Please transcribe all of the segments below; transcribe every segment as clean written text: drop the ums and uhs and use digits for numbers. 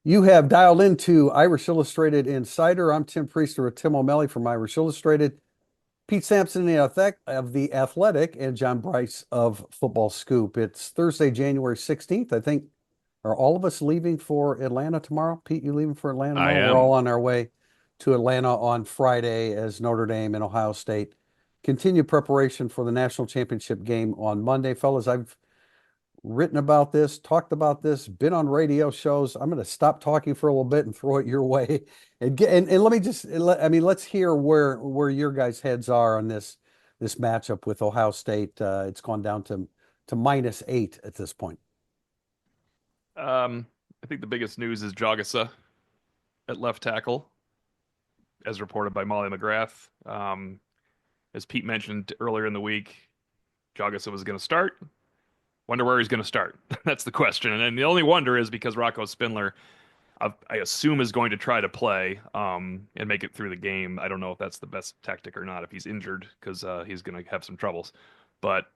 You have dialed into Irish Illustrated Insider. I'm Tim Priester with Tim O'Malley from Irish Illustrated, Pete Sampson of The Athletic, and John Bryce of Football Scoop. It's Thursday, January 16th. I think, are all of us leaving for Atlanta tomorrow? Pete, you leaving for Atlanta I tomorrow? We're all am. on our way to Atlanta on Friday as Notre Dame and Ohio State continue preparation for the national championship game on Monday. Fellas, I've written about this, talked about this, been on radio shows. I'm going to stop talking for a little bit and throw it your way. And let me just, I mean, let's hear where your guys' heads are on this matchup with Ohio State. It's gone down to -8 at this point. I think the biggest news is Jagasa at left tackle, as reported by Molly McGrath. As Pete mentioned earlier in the week, Jagasa was going to start. Wonder where he's going to start. That's the question. And the only wonder is because Rocco Spindler, I assume, is going to try to play and make it through the game. I don't know if that's the best tactic or not if he's injured because he's going to have some troubles. But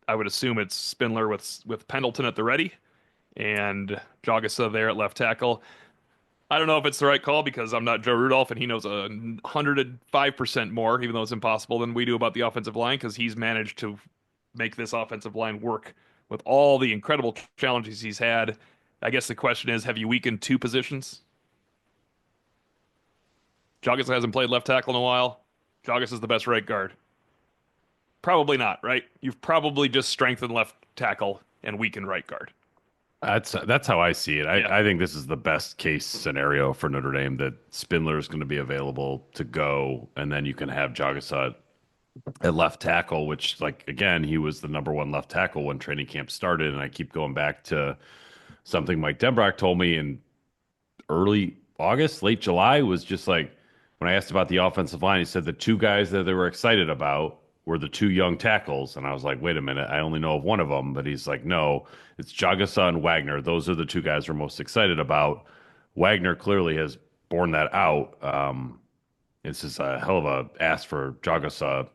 I would assume it's Spindler with Pendleton at the ready and Jagasa there at left tackle. I don't know if it's the right call because I'm not Joe Rudolph and he knows 105% more, even though it's impossible, than we do about the offensive line because he's managed to make this offensive line work with all the incredible challenges he's had. I guess the question is, have you weakened two positions? Joggis hasn't played left tackle in a while. Joggis is the best right guard. Probably not, right? You've probably just strengthened left tackle and weakened right guard. Yeah. That's how I see it. Yeah. I think this is the best case scenario for Notre Dame that Spindler is going to be available to go, and then you can have Jagasat at left tackle, which, like, again, he was the number one left tackle when training camp started. And I keep going back to something Mike Denbrock told me in early August, late July, was just like when I asked about the offensive line, he said the two guys that they were excited about were the two young tackles. And I was like, wait a minute, I only know of one of them. But he's like, no, it's Jagasa and Wagner. Those are the two guys we're most excited about. Wagner clearly has borne that out. This is a hell of a ask for Jagasa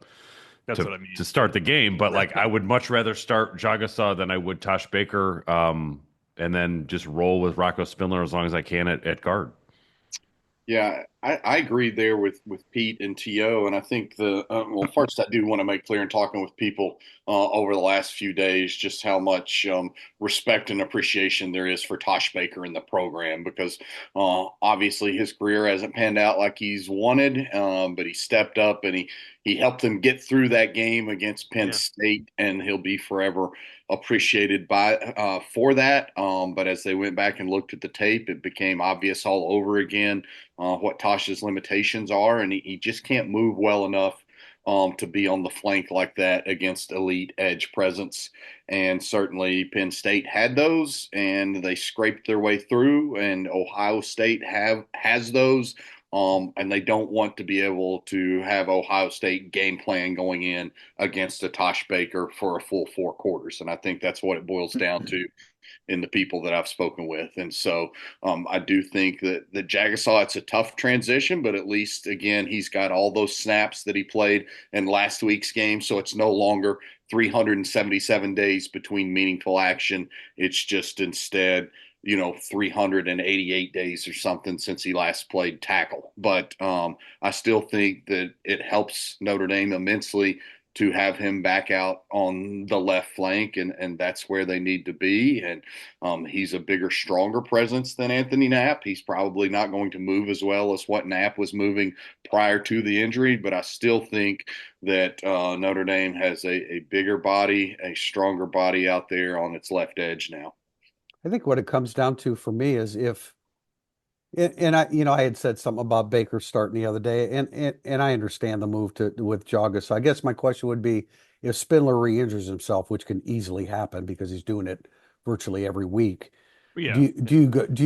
That's to what I mean. to start the game, but like I would much rather start Jagasa than I would Tosh Baker, and then just roll with Rocco Spindler as long as I can at guard. Yeah, I agree there with Pete and To, and I think well, first I do want to make clear in talking with people over the last few days just how much respect and appreciation there is for Tosh Baker in the program because obviously his career hasn't panned out like he's wanted, but he stepped up and he helped them get through that game against Penn Yeah. State, and he'll be forever appreciated by for that. But as they went back and looked at the tape, it became obvious all over again what Tosh's limitations are, and he just can't move well enough to be on the flank like that against elite edge presence. And certainly Penn State had those, and they scraped their way through. And Ohio State has those. And they don't want to be able to have Ohio State game plan going in against a Tosh Baker for a full 4 quarters. And I think that's what it boils down to in the people that I've spoken with. And so I do think that the Jagasaw, it's a tough transition, but at least, again, he's got all those snaps that he played in last week's game. So it's no longer 377 days between meaningful action. It's just instead, 388 days or something since he last played tackle. But I still think that it helps Notre Dame immensely to have him back out on the left flank, and that's where they need to be. And he's a bigger, stronger presence than Anthony Knapp. He's probably not going to move as well as what Knapp was moving prior to the injury, but I still think that Notre Dame has a bigger body, a stronger body out there on its left edge now. I think what it comes down to for me is if and I had said something about Baker starting the other day, and I understand the move to with Jaga. So I guess my question would be if Spindler re-injures himself, which can easily happen because he's doing it virtually every week. Do Yeah. you do you go do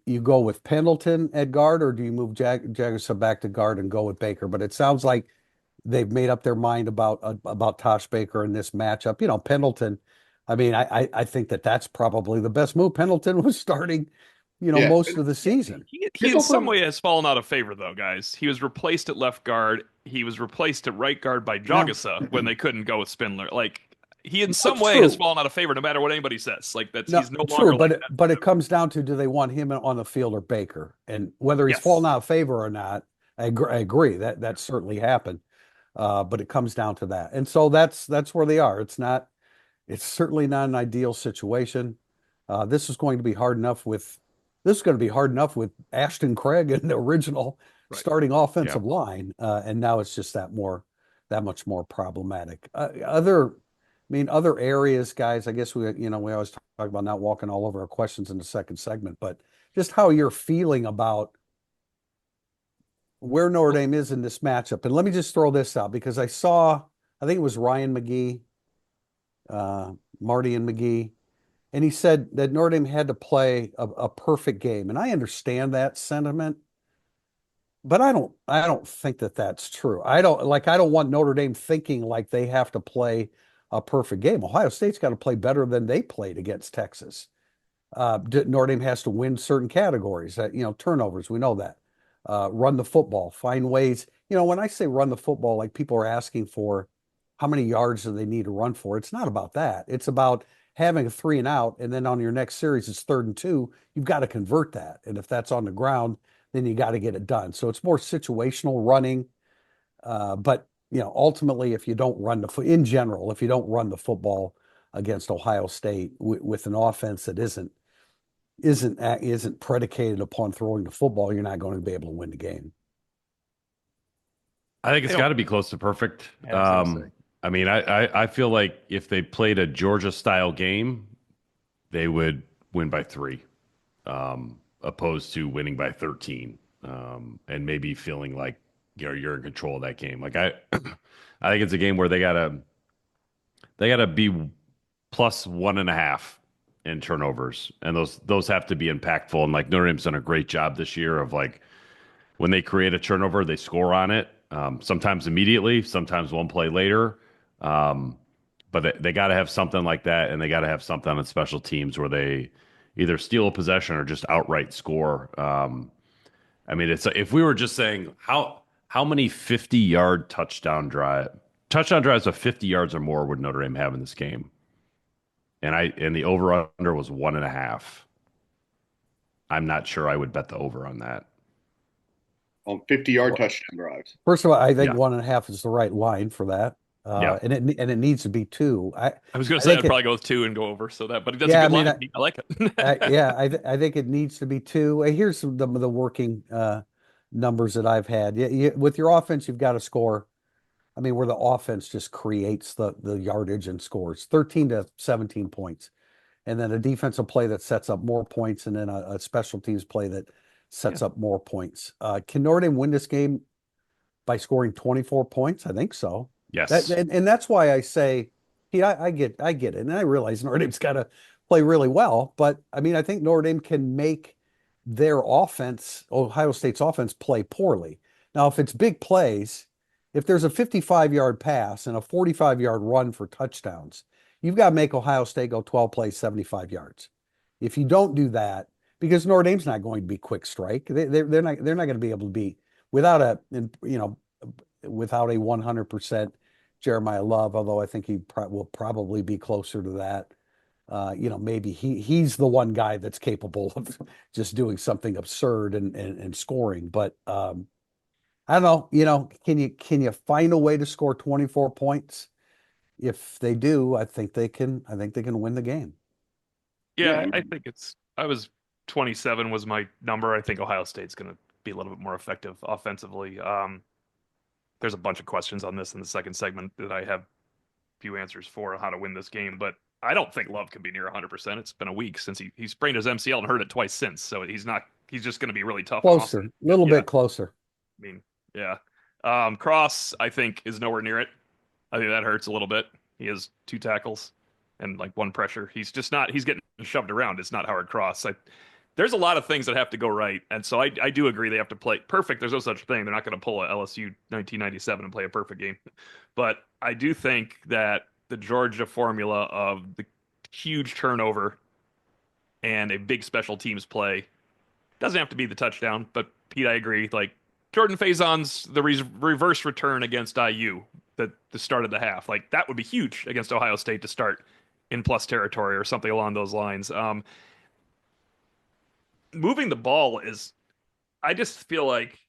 you go with Pendleton at guard, or do you move Jagger back to guard and go with Baker? But it sounds like they've made up their mind about Tosh Baker in this matchup. Pendleton. I mean, I think that's probably the best move. Pendleton was starting, Yeah, most of the season. He in some way has fallen out of favor, though, guys. He was replaced at left guard. He was replaced at right guard by Yeah. Jagasa when they couldn't go with Spindler. Like, he in No, some way has true. fallen out of favor, no matter what anybody says. Like that's No, he's no true, longer like that. but it comes down to, do they want him on the field or Baker? And whether he's Yes. fallen out of favor or not, I agree that that certainly happened. But it comes down to that. And so that's where they are. It's certainly not an ideal situation. This is going to be hard enough with this is going to be hard enough with Ashton Craig and the original Right. starting Yeah. offensive line. And now it's just that much more problematic. Other areas, guys, I guess we always talk about not walking all over our questions in the second segment, but just how you're feeling about where Notre Dame is in this matchup. And let me just throw this out because I think it was Ryan McGee, Marty and McGee, and he said that Notre Dame had to play a perfect game. And I understand that sentiment, but I don't think that that's true. I don't want Notre Dame thinking like they have to play a perfect game. Ohio State's got to play better than they played against Texas. Notre Dame has to win certain categories, turnovers. We know that. Run the football, find ways. When I say run the football, like people are asking for how many yards do they need to run for? It's not about that. It's about having a 3-and-out, and then on your next series, it's 3rd and 2. You've got to convert that. And if that's on the ground, then you got to get it done. So it's more situational running. But ultimately, if you don't run in general, if you don't run the football against Ohio State with an offense that isn't predicated upon throwing the football, you're not going to be able to win the game. I think it's got to be close to perfect. Yeah, I was gonna say. I mean, I feel like if they played a Georgia style game, they would win by 3, opposed to winning by 13, and maybe feeling like you're in control of that game. Like I think it's a game where they gotta be plus 1.5 in turnovers, and those have to be impactful. And like Notre Dame's done a great job this year of like when they create a turnover, they score on it. Sometimes immediately, sometimes one play later. But they got to have something like that, and they got to have something on special teams where they either steal a possession or just outright score. I mean, if we were just saying how many 50-yard touchdown drives of 50 yards or more would Notre Dame have in this game? And the over under was 1.5. I'm not sure I would bet the over on that. On 50-yard touchdown drives. First of all, I think Yeah. 1.5 is the right line for that. Yeah. And it needs to be 2. I was going I to say think I'd probably go with 2 and go over. So that, but that's Yeah, a I good mean, line. I like it. I think it needs to be 2. Here's the working numbers that I've had. With your offense, you've got to score. I mean, where the offense just creates the yardage and scores 13 to 17 points. And then a defensive play that sets up more points, and then a special teams play that sets up more points. Can Notre Dame win this game by scoring 24 points? I think so. Yes. And that's why I say, I get it. And I realize Notre Dame's got to play really well, but I mean, I think Notre Dame can make their offense, Ohio State's offense, play poorly. Now, if it's big plays, if there's a 55-yard pass and a 45-yard run for touchdowns, you've got to make Ohio State go 12 plays, 75 yards. If you don't do that, because Notre Dame's not going to be quick strike, they're not going to be able to be without a 100% Jeremiah Love, although I think he will probably be closer to that. Maybe he's the one guy that's capable of just doing something absurd and scoring. But I don't know. Can you find a way to score 24 points? If they do, I think they can win the game. Yeah, I think I was 27 was my number. I think Ohio State's going to be a little bit more effective offensively. There's a bunch of questions on this in the second segment that I have few answers for how to win this game, but I don't think Love can be near 100%. It's been a week since he sprained his MCL and hurt it twice since, so he's just going to be really tough. Closer, a little bit closer. I mean, yeah. Cross, I think, is nowhere near it. I think that hurts a little bit. He has 2 tackles and like 1 pressure. He's getting shoved around. It's not Howard Cross. There's a lot of things that have to go right. And so I do agree they have to play perfect. There's no such thing. They're not going to pull a LSU 1997 and play a perfect game. But I do think that the Georgia formula of the huge turnover and a big special teams play doesn't have to be the touchdown. But Pete, I agree. Like Jordan Faison's the reverse return against IU the start of the half. Like that would be huge against Ohio State to start in plus territory or something along those lines. Moving the ball is, I just feel like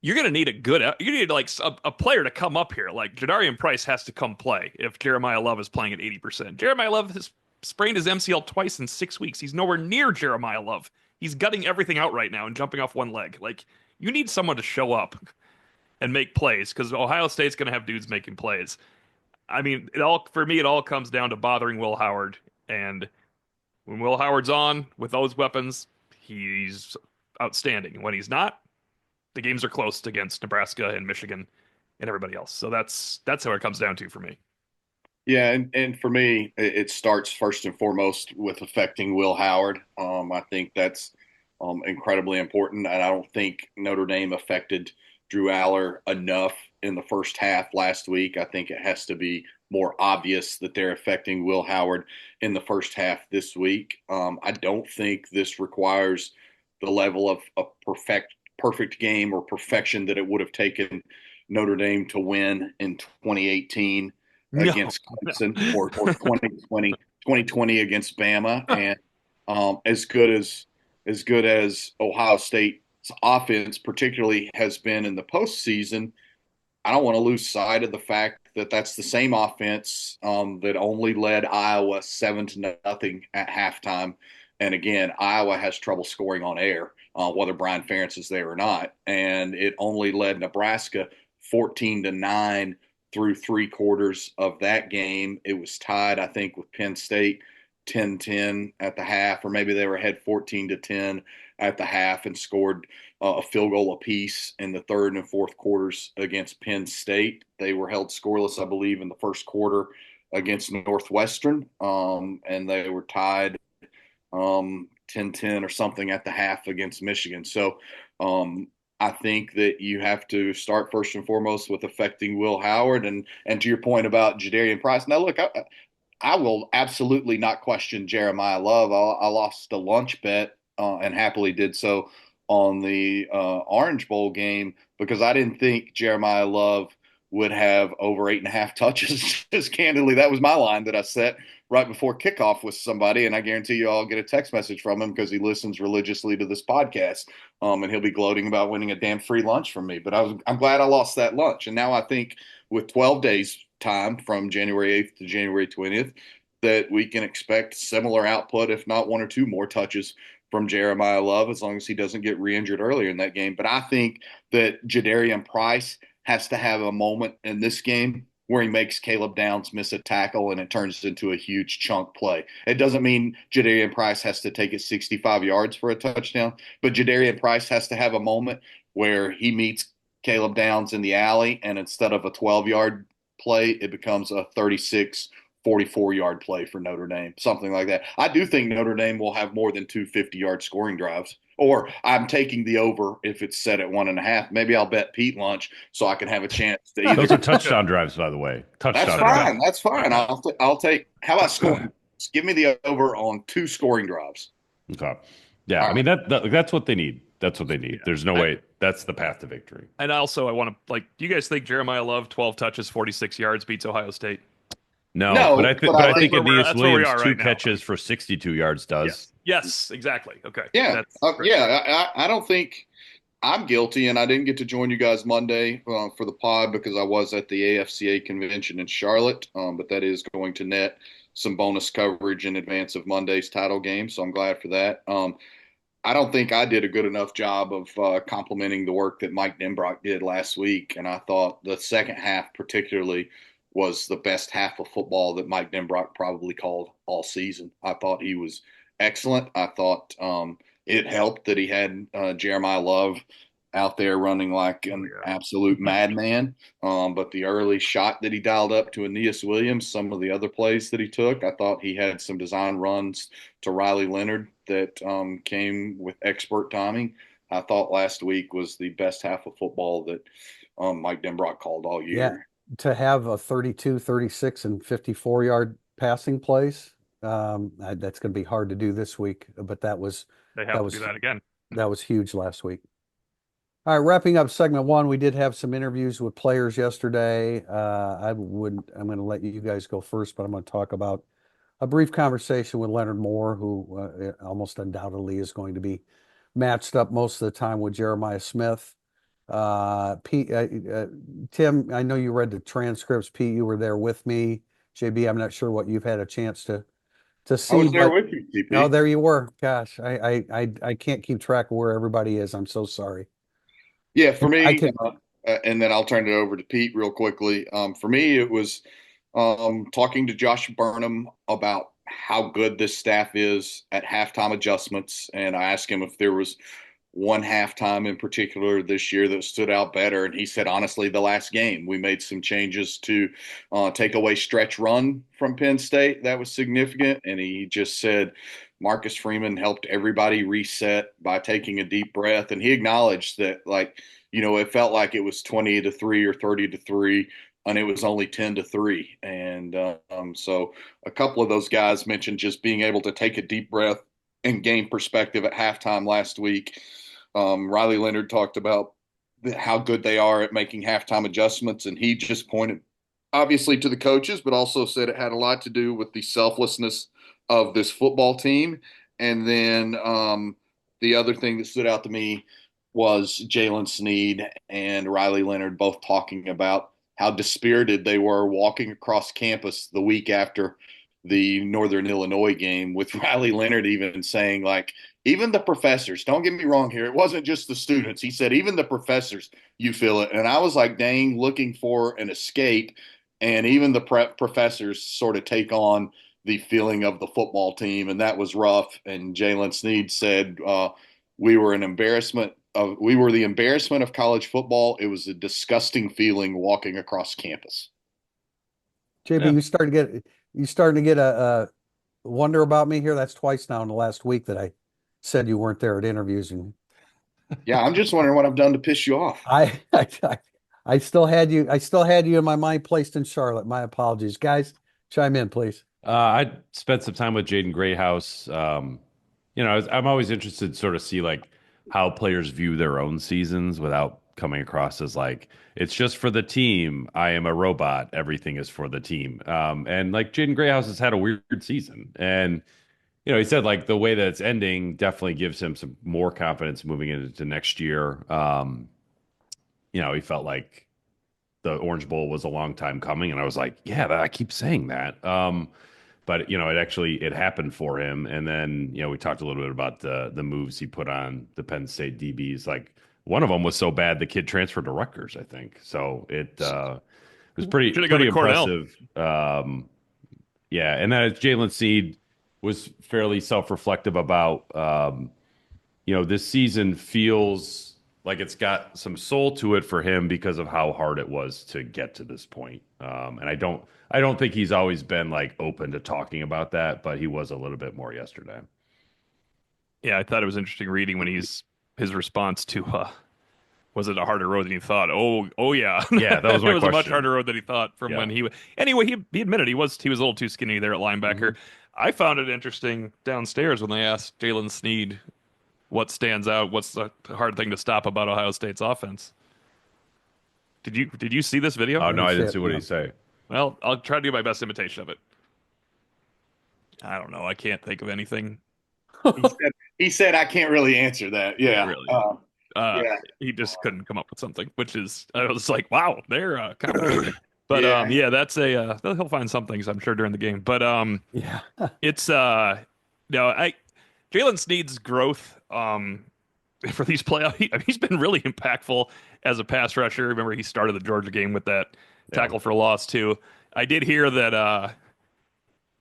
you're going to need you need like a player to come up here. Like Jadarian Price has to come play if Jeremiah Love is playing at 80%. Jeremiah Love has sprained his MCL twice in 6 weeks. He's nowhere near Jeremiah Love. He's gutting everything out right now and jumping off one leg. Like you need someone to show up and make plays because Ohio State's going to have dudes making plays. I mean, for me, it all comes down to bothering Will Howard. And when Will Howard's on with those weapons, he's outstanding. When he's not, the games are close against Nebraska and Michigan and everybody else. So that's how it comes down to for me. Yeah, and for me, it starts first and foremost with affecting Will Howard. I think that's incredibly important, and I don't think Notre Dame affected Drew Aller enough in the first half last week. I think it has to be more obvious that they're affecting Will Howard in the first half this week. I don't think this requires the level of a perfect game or perfection that it would have taken Notre Dame to win in 2018 against Clemson or 2020 against Bama. And as good as Ohio State's offense particularly has been in the postseason, I don't want to lose sight of the fact that that's the same offense that only led Iowa 7-0 at halftime. And again, Iowa has trouble scoring on air, whether Brian Ferentz is there or not. And it only led Nebraska 14-9 through 3/4 of that game. It was tied, I think, with Penn State 10-10 at the half, or maybe they were ahead 14-10 at the half and scored a field goal apiece in the third and fourth quarters against Penn State. They were held scoreless, I believe, in the first quarter against Northwestern, and they were tied 10-10 or something at the half against Michigan. So I think that you have to start first and foremost with affecting Will Howard. And to your point about Jadarian Price, now look, I will absolutely not question Jeremiah Love. I lost a lunch bet and happily did so on the Orange Bowl game because I didn't think Jeremiah Love would have over 8.5 touches. Just candidly, that was my line that I set right before kickoff with somebody, and I guarantee you I'll get a text message from him because he listens religiously to this podcast, and he'll be gloating about winning a damn free lunch from me. But I'm glad I lost that lunch, and now I think with 12 days time from January 8th to January 20th that we can expect similar output, if not one or two more touches from Jeremiah Love, as long as he doesn't get re-injured earlier in that game. But I think that Jadarian Price has to have a moment in this game where he makes Caleb Downs miss a tackle and it turns into a huge chunk play. It doesn't mean Jadarian Price has to take it 65 yards for a touchdown, but Jadarian Price has to have a moment where he meets Caleb Downs in the alley, and instead of a 12-yard play, it becomes a 36 44-yard play for Notre Dame, something like that. I do think Notre Dame will have more than 2 50-yard scoring drives, or I'm taking the over if it's set at 1.5. Maybe I'll bet Pete lunch so I can have a chance to either. Those are touchdown drives, by the way. That's fine. That's fine. I'll take. How about scoring? Give me the over on 2 scoring drives. Okay. Yeah, I mean that's what they need. That's what they need. There's no way. That's the path to victory. And also, I want to do you guys think Jeremiah Love 12 touches, 46 yards beats Ohio State? No, but I think Aeneas Williams 2 catches for 62 yards does. Yes, exactly. Okay. Yeah. I don't think I'm guilty, and I didn't get to join you guys Monday for the pod because I was at the AFCA convention in Charlotte, but that is going to net some bonus coverage in advance of Monday's title game, so I'm glad for that. I don't think I did a good enough job of complimenting the work that Mike Denbrock did last week, and I thought the second half particularly was the best half of football that Mike Denbrock probably called all season. I thought he was excellent. I thought it helped that he had Jeremiah Love out there running like an absolute madman. But the early shot that he dialed up to Aeneas Williams, some of the other plays that he took, I thought he had some design runs to Riley Leonard that came with expert timing. I thought last week was the best half of football that Mike Denbrock called all year. Yeah. To have a 32, 36, and 54-yard passing plays, that's going to be hard to do this week. But they have to do that again. That was huge last week. All right, wrapping up segment one, we did have some interviews with players yesterday. I'm going to let you guys go first, but I'm going to talk about a brief conversation with Leonard Moore, who almost undoubtedly is going to be matched up most of the time with Jeremiah Smith. Pete, Tim, I know you read the transcripts. Pete, you were there with me. JB, I'm not sure what you've had a chance to see. I was there but with you, TP. oh, there you were. Gosh, I can't keep track of where everybody is. I'm so sorry. Yeah, for I me, can. and then I'll turn it over to Pete real quickly. For me, it was talking to Josh Burnham about how good this staff is at halftime adjustments, and I asked him if there was one halftime in particular this year that stood out better, and he said honestly, the last game we made some changes to take away stretch run from Penn State. That was significant, and he just said Marcus Freeman helped everybody reset by taking a deep breath, and he acknowledged that, like, it felt like it was 20-3 or 30-3, and it was only 10-3. And so a couple of those guys mentioned just being able to take a deep breath and game perspective at halftime last week. Riley Leonard talked about how good they are at making halftime adjustments, and he just pointed obviously to the coaches, but also said it had a lot to do with the selflessness of this football team. And then the other thing that stood out to me was Jalen Sneed and Riley Leonard both talking about how dispirited they were walking across campus the week after the Northern Illinois game, with Riley Leonard even saying, like, even the professors, don't get me wrong here, it wasn't just the students. He said, even the professors, you feel it. And I was like, dang, looking for an escape. And even the professors sort of take on the feeling of the football team. And that was rough. And Jalen Sneed said, we were an embarrassment. We were the embarrassment of college football. It was a disgusting feeling walking across campus. JB, Yeah. you starting to get a wonder about me here. That's twice now in the last week that I said you weren't there at interviews, and Yeah, I'm just wondering what I've done to piss you off. I still had you in my mind placed in Charlotte. My apologies, guys. Chime in, please. I spent some time with Jaden Greyhouse. I'm always interested to sort of see like how players view their own seasons without coming across as like it's just for the team. I am a robot. Everything is for the team. And like Jaden Greyhouse has had a weird season, and he said like the way that it's ending definitely gives him some more confidence moving into next year. He felt like the Orange Bowl was a long time coming, and I was like, yeah, I keep saying that. But it happened for him. And then we talked a little bit about the moves he put on the Penn State DBs. Like one of them was so bad the kid transferred to Rutgers, I think. So it was pretty impressive. Yeah, and then Jalen Seed was fairly self-reflective about this season feels like it's got some soul to it for him because of how hard it was to get to this point. And I don't think he's always been like open to talking about that, but he was a little bit more yesterday. Yeah, I thought it was interesting reading when his response to was it a harder road than you thought? Oh yeah. Yeah, that was my it was a much question. harder road than he thought from when he anyway, he admitted he was a little too skinny there at linebacker. I found it interesting downstairs when they asked Jalen Sneed what stands out, what's the hard thing to stop about Ohio State's offense. Did you see this video? Oh no, I didn't see it, what no. he say. Well, I'll try to do my best imitation of it. I don't know. I can't think of anything. He said, I can't really answer that. Yeah. Really. Yeah. He just couldn't come up with something, which is I was like, wow, they're kind of but Yeah. that's a he'll find some things I'm sure during the game. But Yeah. it's Jalen Sneed's growth for these playoffs, he's been really impactful as a pass rusher. Remember, he started the Georgia game with that tackle for loss too. I did hear that,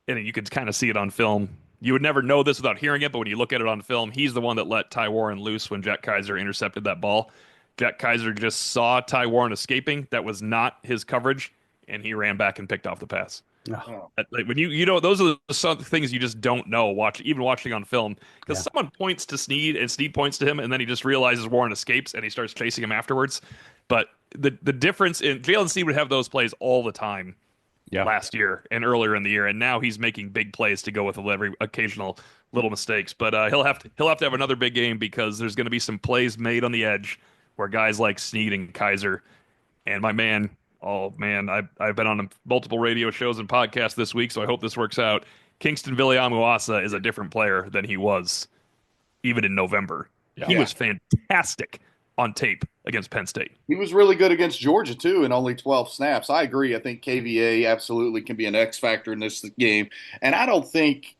and you could kind of see it on film. You would never know this without hearing it, but when you look at it on film, he's the one that let Ty Warren loose when Jack Kaiser intercepted that ball. Jack Kaiser just saw Ty Warren escaping. That was not his coverage, and he ran back and picked off the pass. Oh. Like when those are some things you just don't know even watching on film, because someone points to Sneed and Sneed points to him, and then he just realizes Warren escapes and he starts chasing him afterwards. But the difference in Jalen Sneed would have those plays all the time last year and earlier in the year, and now he's making big plays to go with every occasional little mistakes. But he'll have to have another big game because there's going to be some plays made on the edge where guys like Snead and Kaiser and my man, oh man, I've been on multiple radio shows and podcasts this week, so I hope this works out. Kingston Viliamu-Asa is a different player than he was even in November. He Yeah. was fantastic on tape against Penn State. He was really good against Georgia too in only 12 snaps. I agree. I think KVA absolutely can be an X factor in this game. And I don't think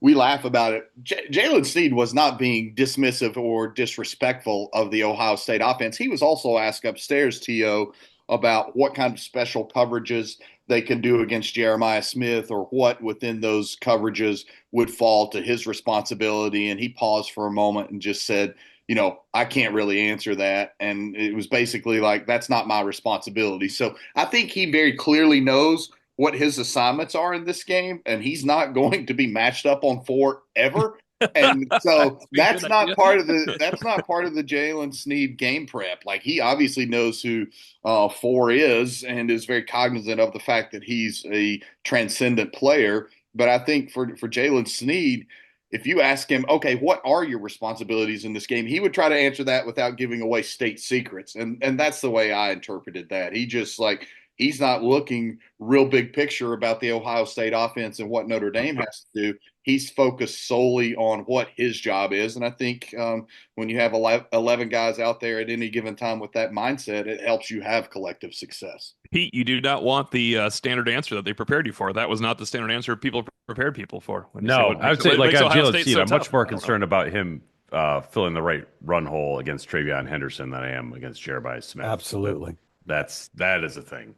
we laugh about it. Jalen Snead was not being dismissive or disrespectful of the Ohio State offense. He was also asked upstairs, T.O., about what kind of special coverages they can do against Jeremiah Smith or what within those coverages would fall to his responsibility. And he paused for a moment and just said, I can't really answer that. And it was basically like, that's not my responsibility. So I think he very clearly knows what his assignments are in this game, and he's not going to be matched up on 4 ever. And so that's not part of the Jalen Snead game prep. Like, he obviously knows who 4 is and is very cognizant of the fact that he's a transcendent player. But I think for Jalen Snead, if you ask him, okay, what are your responsibilities in this game? He would try to answer that without giving away state secrets. And that's the way I interpreted that. He just he's not looking real big picture about the Ohio State offense and what Notre Dame has to do. He's focused solely on what his job is. And I think when you have 11 guys out there at any given time with that mindset, it helps you have collective success. Pete, you do not want the standard answer that they prepared you for. That was not the standard answer people prepared people for. No, I would say, like on Jalen Snead, I'm so much more concerned about him filling the right run hole against Travion Henderson than I am against Jeremiah Smith. Absolutely. That is a thing.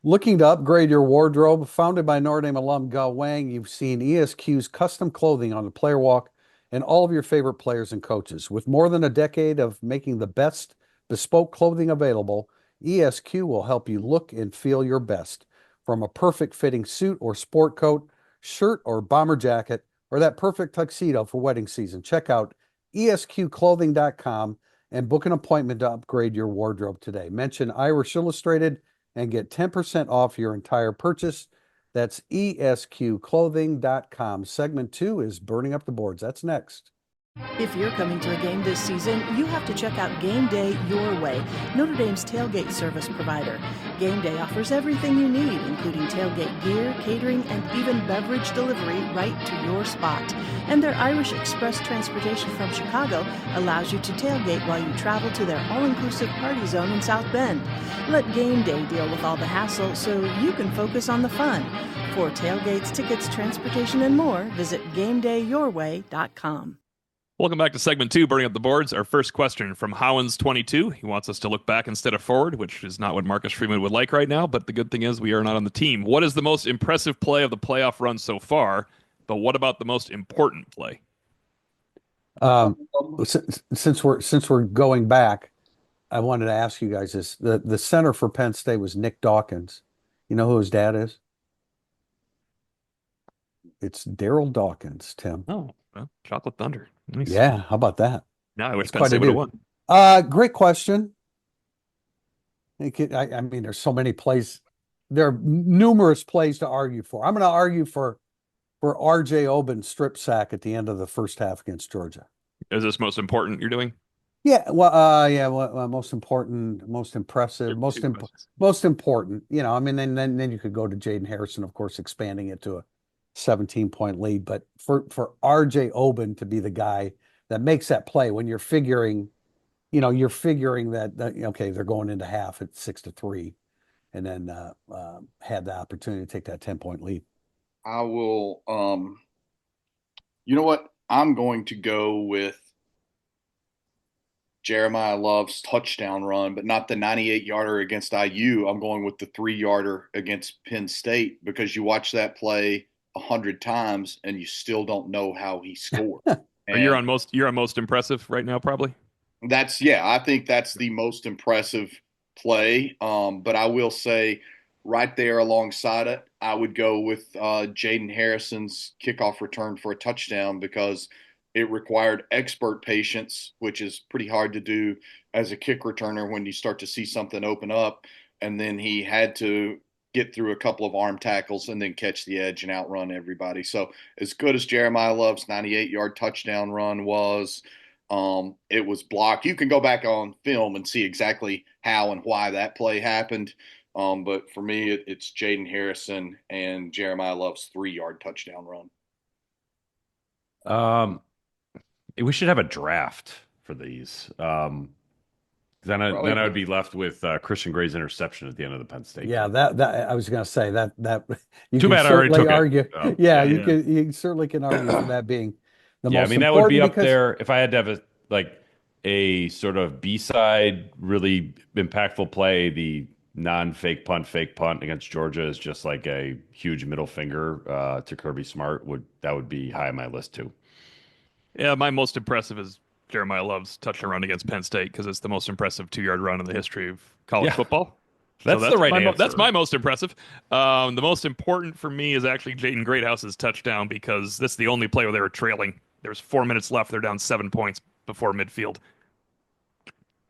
Looking to upgrade your wardrobe, founded by Notre Dame alum Gao Wang, you've seen ESQ's custom clothing on the player walk and all of your favorite players and coaches. With more than a decade of making the best bespoke clothing available, ESQ will help you look and feel your best. From a perfect fitting suit or sport coat, shirt or bomber jacket, or that perfect tuxedo for wedding season, check out esqclothing.com and book an appointment to upgrade your wardrobe today. Mention Irish Illustrated and get 10% off your entire purchase. That's esqclothing.com. Segment 2 is burning up the boards. That's next. If you're coming to a game this season, you have to check out Game Day Your Way, Notre Dame's tailgate service provider. Game Day offers everything you need, including tailgate gear, catering, and even beverage delivery right to your spot. And their Irish Express transportation from Chicago allows you to tailgate while you travel to their all-inclusive party zone in South Bend. Let Game Day deal with all the hassle so you can focus on the fun. For tailgates, tickets, transportation, and more, visit GameDayYourWay.com. Welcome back to segment 2, burning up the boards. Our first question from Howens22. He wants us to look back instead of forward, which is not what Marcus Freeman would like right now. But the good thing is we are not on the team. What is the most impressive play of the playoff run so far? But what about the most important play? Since we're going back, I wanted to ask you guys this. The center for Penn State was Nick Dawkins. You know who his dad is? It's Daryl Dawkins, Tim. Oh, well, Chocolate Thunder. Nice. Yeah, how about that? No, I wish That's Penn State would have won. Great question. I mean, there's so many plays. There are numerous plays to argue for. I'm going to argue for R.J. Oben's strip sack at the end of the first half against Georgia. Is this most important you're doing? Yeah, most important, most impressive, most important. I mean, then you could go to Jaden Harrison, of course, expanding it to a 17-point lead. But for R.J. Oben to be the guy that makes that play when you're figuring that okay, they're going into half at 6-3, and then had the opportunity to take that 10-point lead. I will. You know what? I'm going to go with Jeremiah Love's touchdown run, but not the 98-yarder against IU. I'm going with the 3-yarder against Penn State, because you watch that play 100 times and you still don't know how he scored. You're on most impressive right now, probably. I think that's the most impressive play. But I will say, right there alongside it, I would go with Jaden Harrison's kickoff return for a touchdown, because it required expert patience, which is pretty hard to do as a kick returner when you start to see something open up. And then he had to get through a couple of arm tackles and then catch the edge and outrun everybody. So as good as Jeremiah Love's 98-yard touchdown run was, It was blocked. You can go back on film and see exactly how and why that play happened. But for me, it's Jaden Harrison and Jeremiah Love's 3-yard touchdown run. We should have a draft for these. Then I would be left with Christian Gray's interception at the end of the Penn State Yeah, game. that I was going to say that you Too can bad I already certainly took it. argue. Oh, Yeah, yeah. you certainly can argue for that being the Yeah, I most mean that would be important up because there if I had to have a sort of B-side really impactful play. The non-fake fake punt against Georgia is just like a huge middle finger to Kirby Smart. Would be high on my list too. Yeah, my most impressive is Jeremiah Love's touchdown run against Penn State because it's the most impressive 2-yard run in the history of college Yeah. football. That's the right answer. That's my most impressive. The most important for me is actually Jaden Greathouse's touchdown because this is the only play where they were trailing. There was 4 minutes left. They're down 7 points before midfield.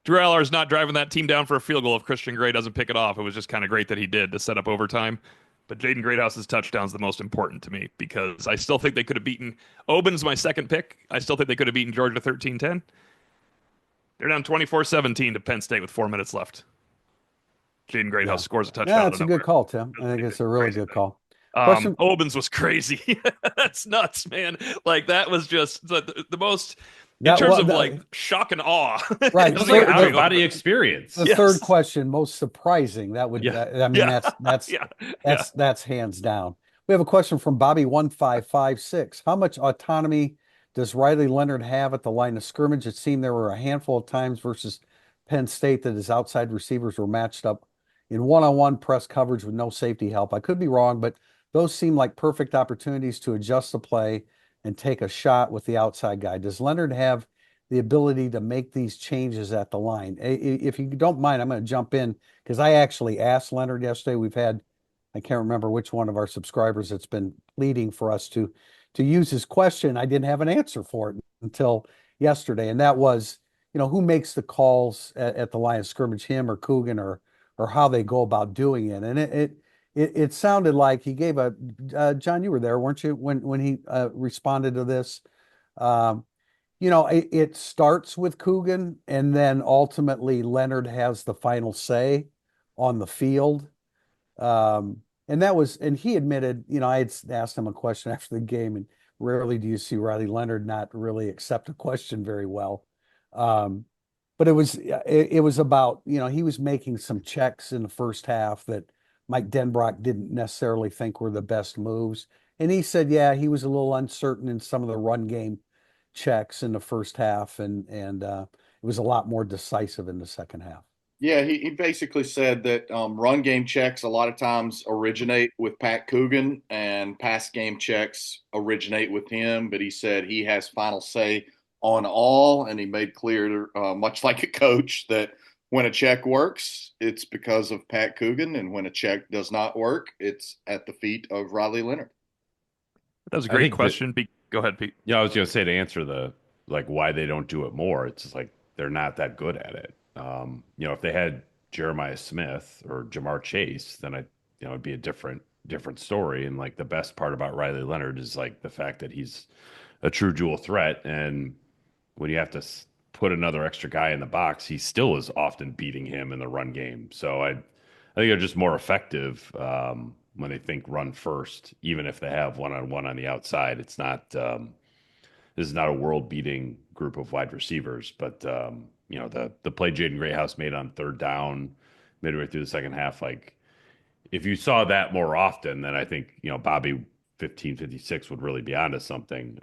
Drew Allar's not driving that team down for a field goal if Christian Gray doesn't pick it off. It was just kind of great that he did to set up overtime. But Jaden Greathouse's touchdown is the most important to me because I still think they could have beaten Oben's my second pick. I still think they could have beaten Georgia 13-10. They're down 24-17 to Penn State with 4 minutes left. Jaden Greathouse scores a touchdown. Yeah, it's a good call, Tim. I think it's a really good call. Question. Oben's was crazy. That's nuts, man. Like that was just the most in terms of like shock and awe. Right. It was like out of body experience. The third question, most surprising. That would, I mean, that's hands down. We have a question from Bobby1556. How much autonomy does Riley Leonard have at the line of scrimmage? It seemed there were a handful of times versus Penn State that his outside receivers were matched up in one-on-one press coverage with no safety help. I could be wrong, but those seem like perfect opportunities to adjust the play and take a shot with the outside guy. Does Leonard have the ability to make these changes at the line? If you don't mind, I'm going to jump in because I actually asked Leonard yesterday. We've had, I can't remember which one of our subscribers that's been pleading for us to use his question. I didn't have an answer for it until yesterday, and that was, who makes the calls at the line of scrimmage, him or Coogan, or how they go about doing it. And it sounded like he gave John, you were there, weren't you, when he responded to this? It starts with Coogan, and then ultimately Leonard has the final say on the field. And he admitted, I had asked him a question after the game, and rarely do you see Riley Leonard not really accept a question very well. But it was about, he was making some checks in the first half that Mike Denbrock didn't necessarily think were the best moves. And he said, yeah, he was a little uncertain in some of the run game checks in the first half, and it was a lot more decisive in the second half. Yeah, he basically said that run game checks a lot of times originate with Pat Coogan and pass game checks originate with him. But he said he has final say on all, and he made clear, much like a coach, that when a check works, it's because of Pat Coogan, and when a check does not work, it's at the feet of Riley Leonard. That was a great question. Go ahead, Pete. Yeah, I was going to say, to answer the why they don't do it more, it's just like they're not that good at it. If they had Jeremiah Smith or Jamar Chase, then it'd be a different story. And like the best part about Riley Leonard is like the fact that he's a true dual threat, and when you have to put another extra guy in the box, he still is often beating him in the run game. So I think they're just more effective when they think run first, even if they have one-on-one on the outside. It's not this is not a world-beating group of wide receivers, but the play Jaden Greathouse made on third down midway through the second half, like if you saw that more often, then I think Bobby 1556 would really be onto something.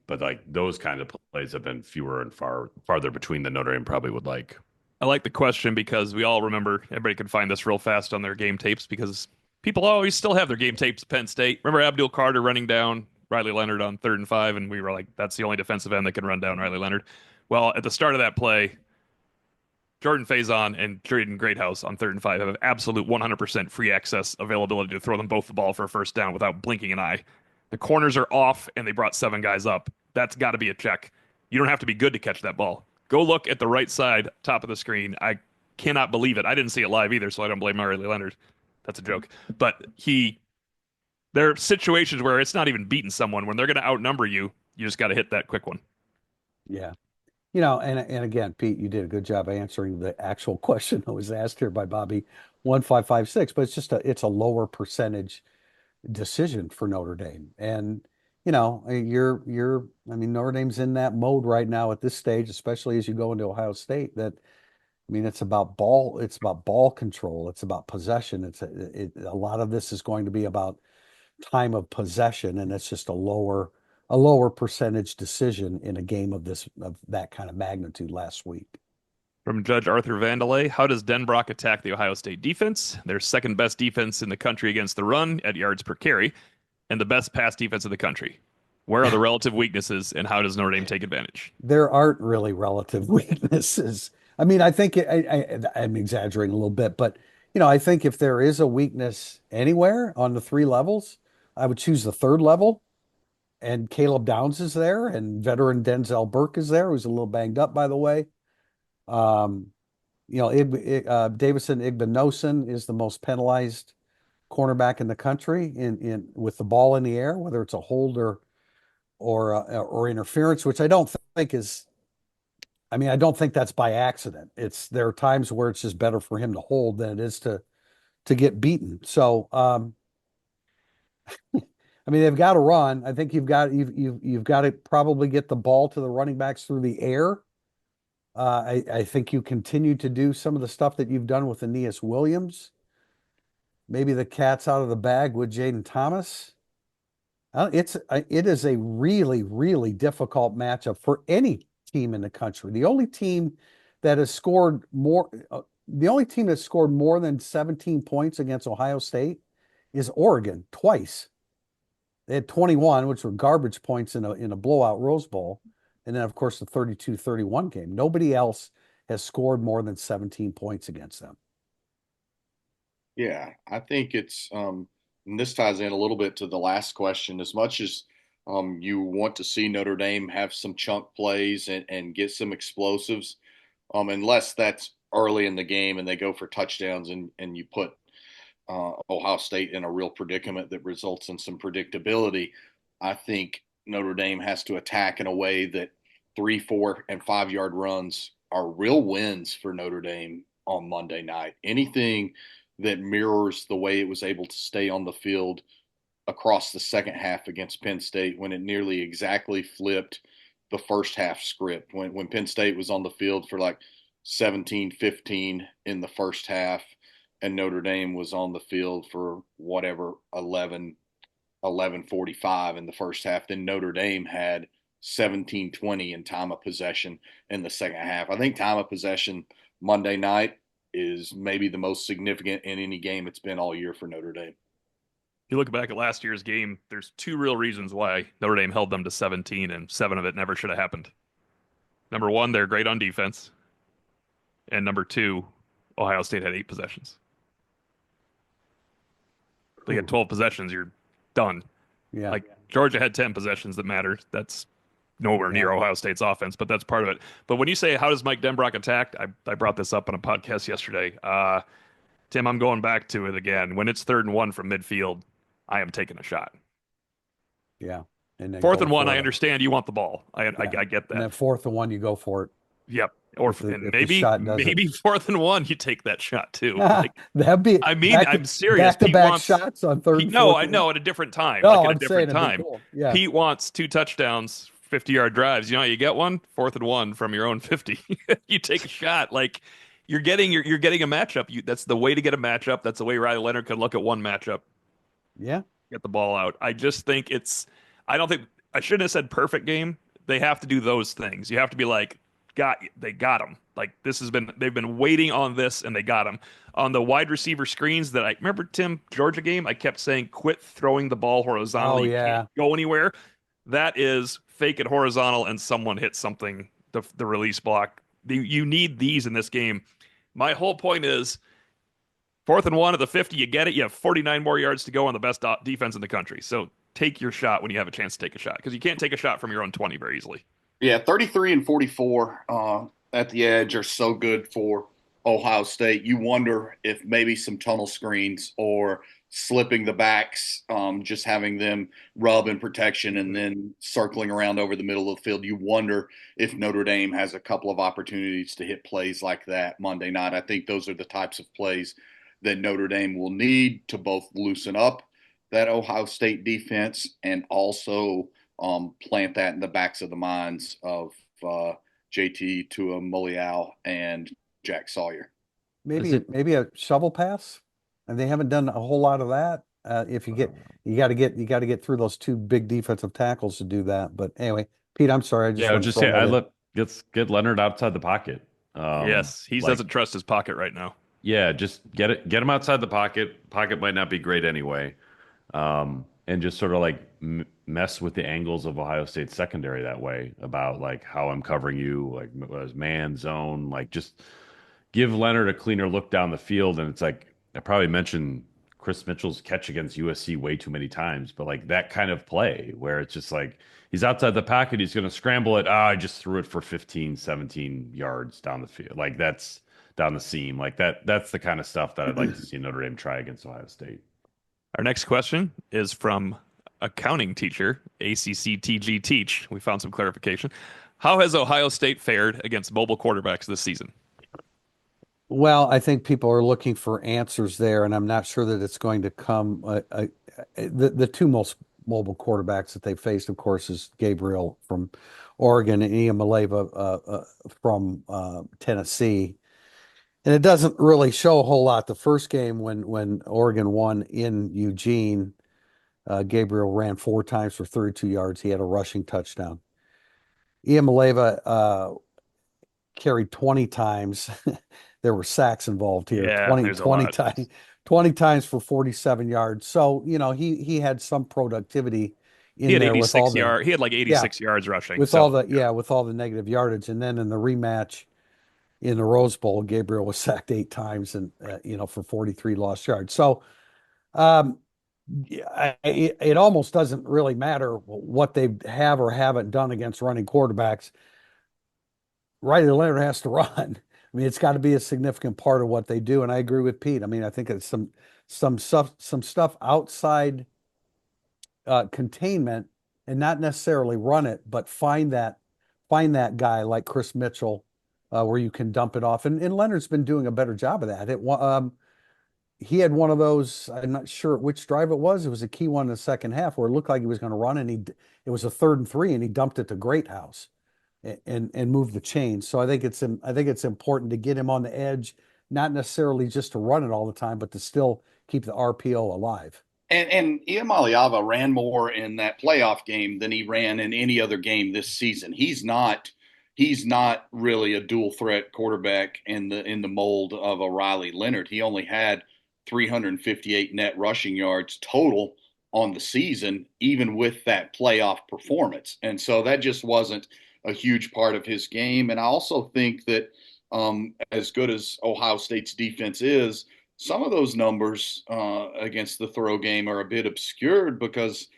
But like those kind of plays have been fewer and farther between than Notre Dame probably would like. I like the question because we all remember, everybody can find this real fast on their game tapes because people always still have their game tapes at Penn State. Remember Abdul Carter running down Riley Leonard on 3rd and 5, and we were like, that's the only defensive end that can run down Riley Leonard. Well, at the start of that play, Jordan Faison and Jaden Greathouse on 3rd and 5 have absolute 100% free access availability to throw them both the ball for a first down without blinking an eye. The corners are off, and they brought 7 guys up. That's got to be a check. You don't have to be good to catch that ball. Go look at the right side, top of the screen. I cannot believe it. I didn't see it live either, so I don't blame Riley Leonard. That's a joke. But there are situations where it's not even beating someone. When they're going to outnumber you, you just got to hit that quick one. Yeah. And again, Pete, you did a good job answering the actual question that was asked here by Bobby 1556, but it's a lower percentage decision for Notre Dame. And I mean, Notre Dame's in that mode right now at this stage, especially as you go into Ohio State, that I mean, it's about ball control, it's about possession. A lot of this is going to be about time of possession, and it's just a lower percentage decision in a game of that kind of magnitude last week. From Judge Arthur Vandelay, how does Denbrock attack the Ohio State defense? Their second best defense in the country against the run at yards per carry, and the best pass defense in the country. Where are the relative weaknesses, and how does Notre Dame take advantage? There aren't really relative weaknesses. I mean, I think I'm exaggerating a little bit, but I think if there is a weakness anywhere on the three levels, I would choose the third level. And Caleb Downs is there, and veteran Denzel Burke is there, who's a little banged up, by the way. Davison Igbinosun is the most penalized cornerback in the country in with the ball in the air, whether it's a hold or interference, which I don't think is. I mean, I don't think that's by accident. There are times where it's just better for him to hold than it is to get beaten. So, I mean, they've got to run. I think you've got to probably get the ball to the running backs through the air. I think you continue to do some of the stuff that you've done with Aeneas Williams. Maybe the cat's out of the bag with Jaden Thomas. It is a really, really difficult matchup for any team in the country. The only team that has scored more than 17 points against Ohio State is Oregon twice. They had 21, which were garbage points in a blowout Rose Bowl. And then, of course, the 32-31 game. Nobody else has scored more than 17 points against them. Yeah, I think and this ties in a little bit to the last question. As much as you want to see Notre Dame have some chunk plays and get some explosives, unless that's early in the game and they go for touchdowns and you put Ohio State in a real predicament that results in some predictability, I think Notre Dame has to attack in a way that 3, 4, and 5 yard runs are real wins for Notre Dame on Monday night. Anything that mirrors the way it was able to stay on the field across the second half against Penn State when it nearly exactly flipped the first half script. When Penn State was on the field for like 17-15 in the first half and Notre Dame was on the field for whatever 11:45 in the first half, then Notre Dame had 17-20 in time of possession in the second half. I think time of possession Monday night is maybe the most significant in any game it's been all year for Notre Dame. If you look back at last year's game, there's two real reasons why Notre Dame held them to 17, and 7 of it never should have happened. Number one, they're great on defense. And number two, Ohio State had 8 possessions. They had 12 possessions, you're done. Yeah. Like Georgia had 10 possessions that matter. That's nowhere near Ohio State's offense, but that's part of it. But when you say, how does Mike Denbrock attack? I brought this up on a podcast yesterday. Tim, I'm going back to it again. When it's 3rd and 1 from midfield, I am taking a shot. Yeah. And then 4th and 1, I understand you want the ball. I get that. And then 4th and 1, you go for it. Yep. Or maybe 4th and 1, you take that shot too. Like, that'd be. I mean, I'm serious. Back-to-back shots on 3rd. No, I know at a different time. No, like at I'm a different saying time. Cool. Yeah. Pete wants 2 touchdowns, 50-yard drives. You know, you get one, 4th and 1 from your own 50. You take a shot. Like you're getting a matchup. That's the way to get a matchup. That's the way Riley Leonard could look at one matchup. Yeah. Get the ball out. I just think I shouldn't have said perfect game. They have to do those things. You have to be like, they got him. Like they've been waiting on this and they got him. On the wide receiver screens that I remember, Tim, Georgia game, I kept saying, quit throwing the ball horizontally. Oh, yeah. You can't go anywhere. That is fake it horizontal and someone hits something, the release block. You need these in this game. My whole point is 4th and 1 at the 50, you get it. You have 49 more yards to go on the best defense in the country. So take your shot when you have a chance to take a shot, because you can't take a shot from your own 20 very easily. Yeah, 33 and 44 at the edge are so good for Ohio State. You wonder if maybe some tunnel screens or slipping the backs, just having them rub in protection and then circling around over the middle of the field. You wonder if Notre Dame has a couple of opportunities to hit plays like that Monday night. I think those are the types of plays that Notre Dame will need to both loosen up that Ohio State defense and also plant that in the backs of the minds of JT Tuimoloau and Jack Sawyer. Maybe a shovel pass, and they haven't done a whole lot of that. If you got to get through those two big defensive tackles to do that. But anyway, Pete, I'm sorry. I just I want was to just throw saying, that in. get Leonard outside the pocket. Yes, he doesn't trust his pocket right now. Yeah, just get him outside the pocket. Pocket might not be great anyway, and just sort of like mess with the angles of Ohio State's secondary that way about like how I'm covering you, like man zone, like just give Leonard a cleaner look down the field. And it's like I probably mentioned Chris Mitchell's catch against USC way too many times, but like that kind of play where it's just like he's outside the pocket, he's going to scramble it. I just threw it for 15, 17 yards down the field. Like that's down the seam. Like that's the kind of stuff that I'd like to see Notre Dame try against Ohio State. Our next question is from accounting teacher, ACCTG Teach. We found some clarification. How has Ohio State fared against mobile quarterbacks this season? Well, I think people are looking for answers there, and I'm not sure that it's going to come. The two most mobile quarterbacks that they faced, of course, is Gabriel from Oregon and Ian Maleva from Tennessee. And it doesn't really show a whole lot. The first game when Oregon won in Eugene, Gabriel ran 4 times for 32 yards. He had a rushing touchdown. Ian Maleva carried 20 times. There were sacks involved here. Yeah, 20, there's a 20 lot. times, 20 times for 47 yards. So, he had some productivity in He had there with all 86 yards. He had like 86 yards rushing. with all the negative yardage. And then in the rematch in the Rose Bowl, Gabriel was sacked 8 times and for 43 lost yards. So it almost doesn't really matter what they have or haven't done against running quarterbacks. Riley Leonard has to run. I mean, it's got to be a significant part of what they do. And I agree with Pete. I mean, I think it's some stuff outside containment and not necessarily run it, but find that guy like Chris Mitchell where you can dump it off. And Leonard's been doing a better job of that. He had one of those, I'm not sure which drive it was. It was a key one in the second half where it looked like he was going to run, and it was a 3rd and 3, and he dumped it to Greathouse and moved the chains. So I think it's important to get him on the edge, not necessarily just to run it all the time, but to still keep the RPO alive. And Iamaleava ran more in that playoff game than he ran in any other game this season. He's not really a dual threat quarterback in the mold of a Riley Leonard. He only had 358 net rushing yards total on the season, even with that playoff performance. And so that just wasn't a huge part of his game. And I also think that as good as Ohio State's defense is, some of those numbers against the throw game are a bit obscured because,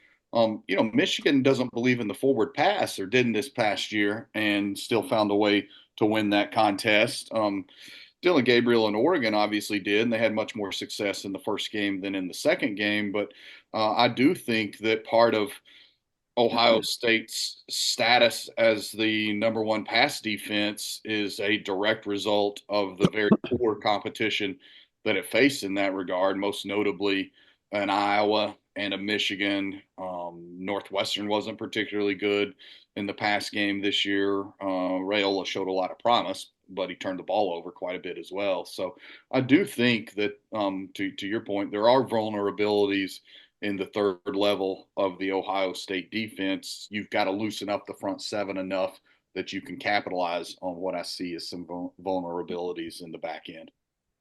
Michigan doesn't believe in the forward pass, or didn't this past year, and still found a way to win that contest. Dylan Gabriel in Oregon obviously did, and they had much more success in the first game than in the second game. But I do think that part of Ohio State's status as the number one pass defense is a direct result of the very poor competition that it faced in that regard, most notably an Iowa and a Michigan. Northwestern wasn't particularly good in the pass game this year. Raiola showed a lot of promise, but he turned the ball over quite a bit as well. So I do think that, to your point, there are vulnerabilities in the third level of the Ohio State defense. You've got to loosen up the front seven enough that you can capitalize on what I see as some vulnerabilities in the back end.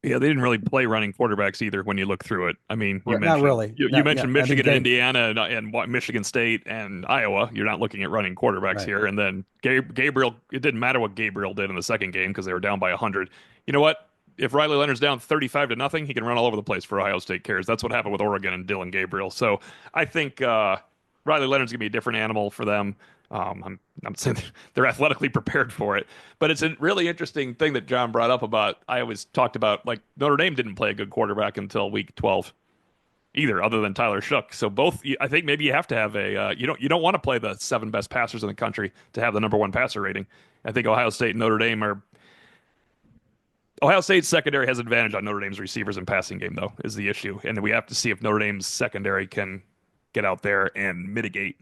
Yeah, they didn't really play running quarterbacks either when you look through it. I mean, you Not mentioned, really. You mentioned Michigan and Indiana and Michigan State and Iowa. You're not looking at running quarterbacks here. And then Gabriel, it didn't matter what Gabriel did in the second game because they were down by 100. You know what? If Riley Leonard's down 35-0, he can run all over the place for Ohio State cares. That's what happened with Oregon and Dylan Gabriel. So I think Riley Leonard's going to be a different animal for them. I'm saying they're athletically prepared for it, but it's a really interesting thing that John brought up about. I always talked about like Notre Dame didn't play a good quarterback until week 12. either, other than Tyler Shook. So both, I think maybe you have to have a you don't want to play the 7 best passers in the country to have the number 1 passer rating. I think Ohio State and Notre Dame are. Ohio State's secondary has advantage on Notre Dame's receivers in passing game, though, is the issue, and we have to see if Notre Dame's secondary can get out there and mitigate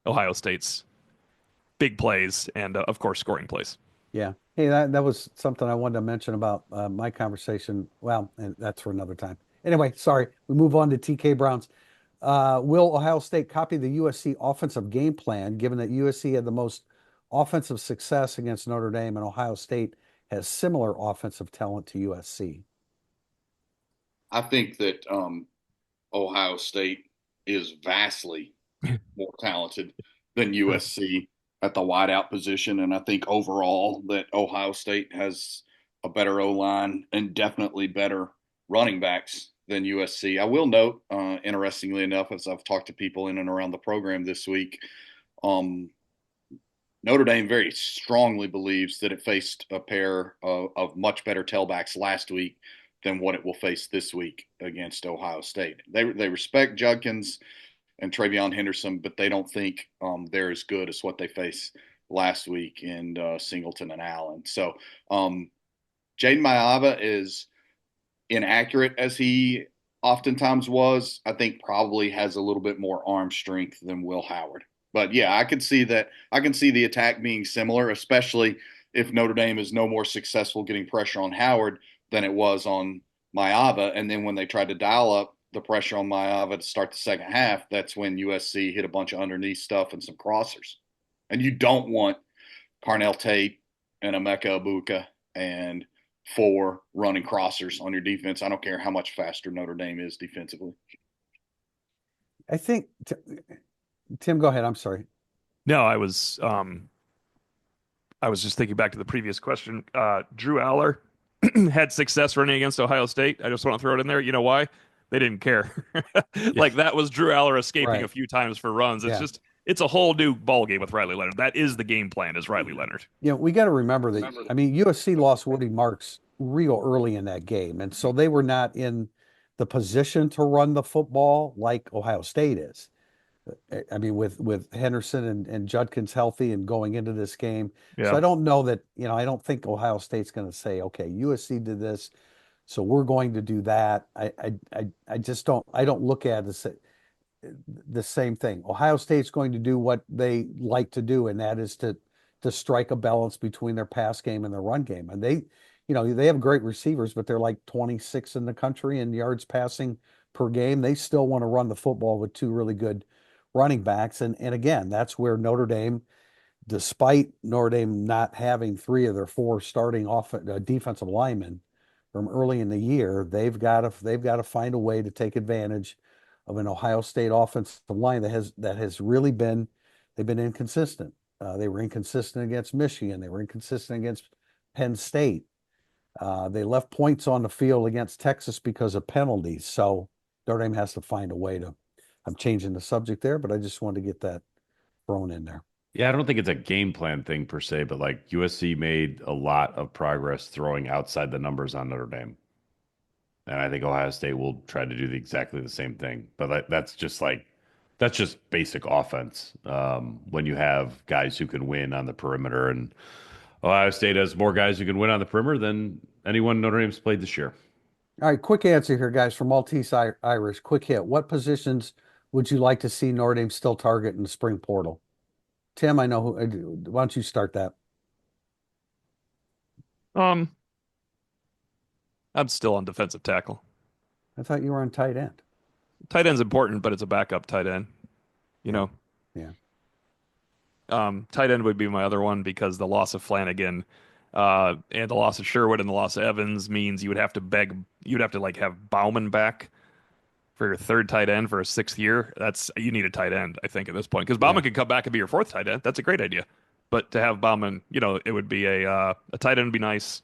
Ohio State's big plays and, of course, scoring plays. Yeah. Hey, that was something I wanted to mention about my conversation. Well, and that's for another time. Anyway, sorry. We move on to TK Browns. Will Ohio State copy the USC offensive game plan, given that USC had the most offensive success against Notre Dame and Ohio State has similar offensive talent to USC? I think that Ohio State is vastly more talented than USC at the wideout position. And I think overall that Ohio State has a better O-line and definitely better running backs than USC. I will note, interestingly enough, as I've talked to people in and around the program this week, Notre Dame very strongly believes that it faced a pair of much better tailbacks last week than what it will face this week against Ohio State. They respect Judkins and Travion Henderson, but they don't think they're as good as what they faced last week in Singleton and Allen. So Jaden Maiava is inaccurate as he oftentimes was. I think probably has a little bit more arm strength than Will Howard. But yeah, I can see that. I can see the attack being similar, especially if Notre Dame is no more successful getting pressure on Howard than it was on Maiava. And then when they tried to dial up the pressure on Maiava to start the second half, that's when USC hit a bunch of underneath stuff and some crossers. And you don't want Carnell Tate and Emeka Ibuka and 4 running crossers on your defense. I don't care how much faster Notre Dame is defensively. I think, Tim, go ahead. I'm sorry. No, I was just thinking back to the previous question. Drew Aller had success running against Ohio State. I just want to throw it in there. You know why? They didn't care. Like that was Drew Aller escaping Right. a few times for runs. It's Yeah. just it's a whole new ball game with Riley Leonard. That is the game plan, is Riley Leonard. You know, we got to remember that, I mean, USC lost Woody Marks real early in that game. And so they were not in the position to run the football like Ohio State is. I mean, with Henderson and Judkins healthy and going into this game. Yeah. So I don't know that, you know, I don't think Ohio State's going to say, okay, USC did this, so we're going to do that. I just don't look at it as the same thing. Ohio State's going to do what they like to do, and that is to strike a balance between their pass game and their run game. And they, you know, they have great receivers, but they're like 26 in the country in yards passing per game. They still want to run the football with 2 really good running backs. And again, that's where Notre Dame, despite Notre Dame not having 3 of their 4 starting defensive linemen from early in the year, they've got to find a way to take advantage of an Ohio State offensive line that has really been, they've been inconsistent. They were inconsistent against Michigan. They were inconsistent against Penn State. They left points on the field against Texas because of penalties. So Notre Dame has to find a way to, I'm changing the subject there, but I just wanted to get that thrown in there. Yeah, I don't think it's a game plan thing per se, but like USC made a lot of progress throwing outside the numbers on Notre Dame. And I think Ohio State will try to do exactly the same thing. But that's just basic offense. When you have guys who can win on the perimeter, and Ohio State has more guys who can win on the perimeter than anyone Notre Dame's played this year. All right, quick answer here, guys, from Maltese Irish. Quick hit. What positions would you like to see Notre Dame still target in the spring portal? Tim, I know who. Why don't you start that? I'm still on defensive tackle. I thought you were on tight end. Tight end's important, but it's a backup tight end. You know. Yeah. Tight end would be my other one because the loss of Flanagan, and the loss of Sherwood and the loss of Evans means you'd have to like have Bauman back for your 3rd tight end for a 6th year. You need a tight end, I think, at this point, because Bauman can come back and be your 4th tight end. That's a great idea. But to have Bauman, you know, it would be a tight end would be nice.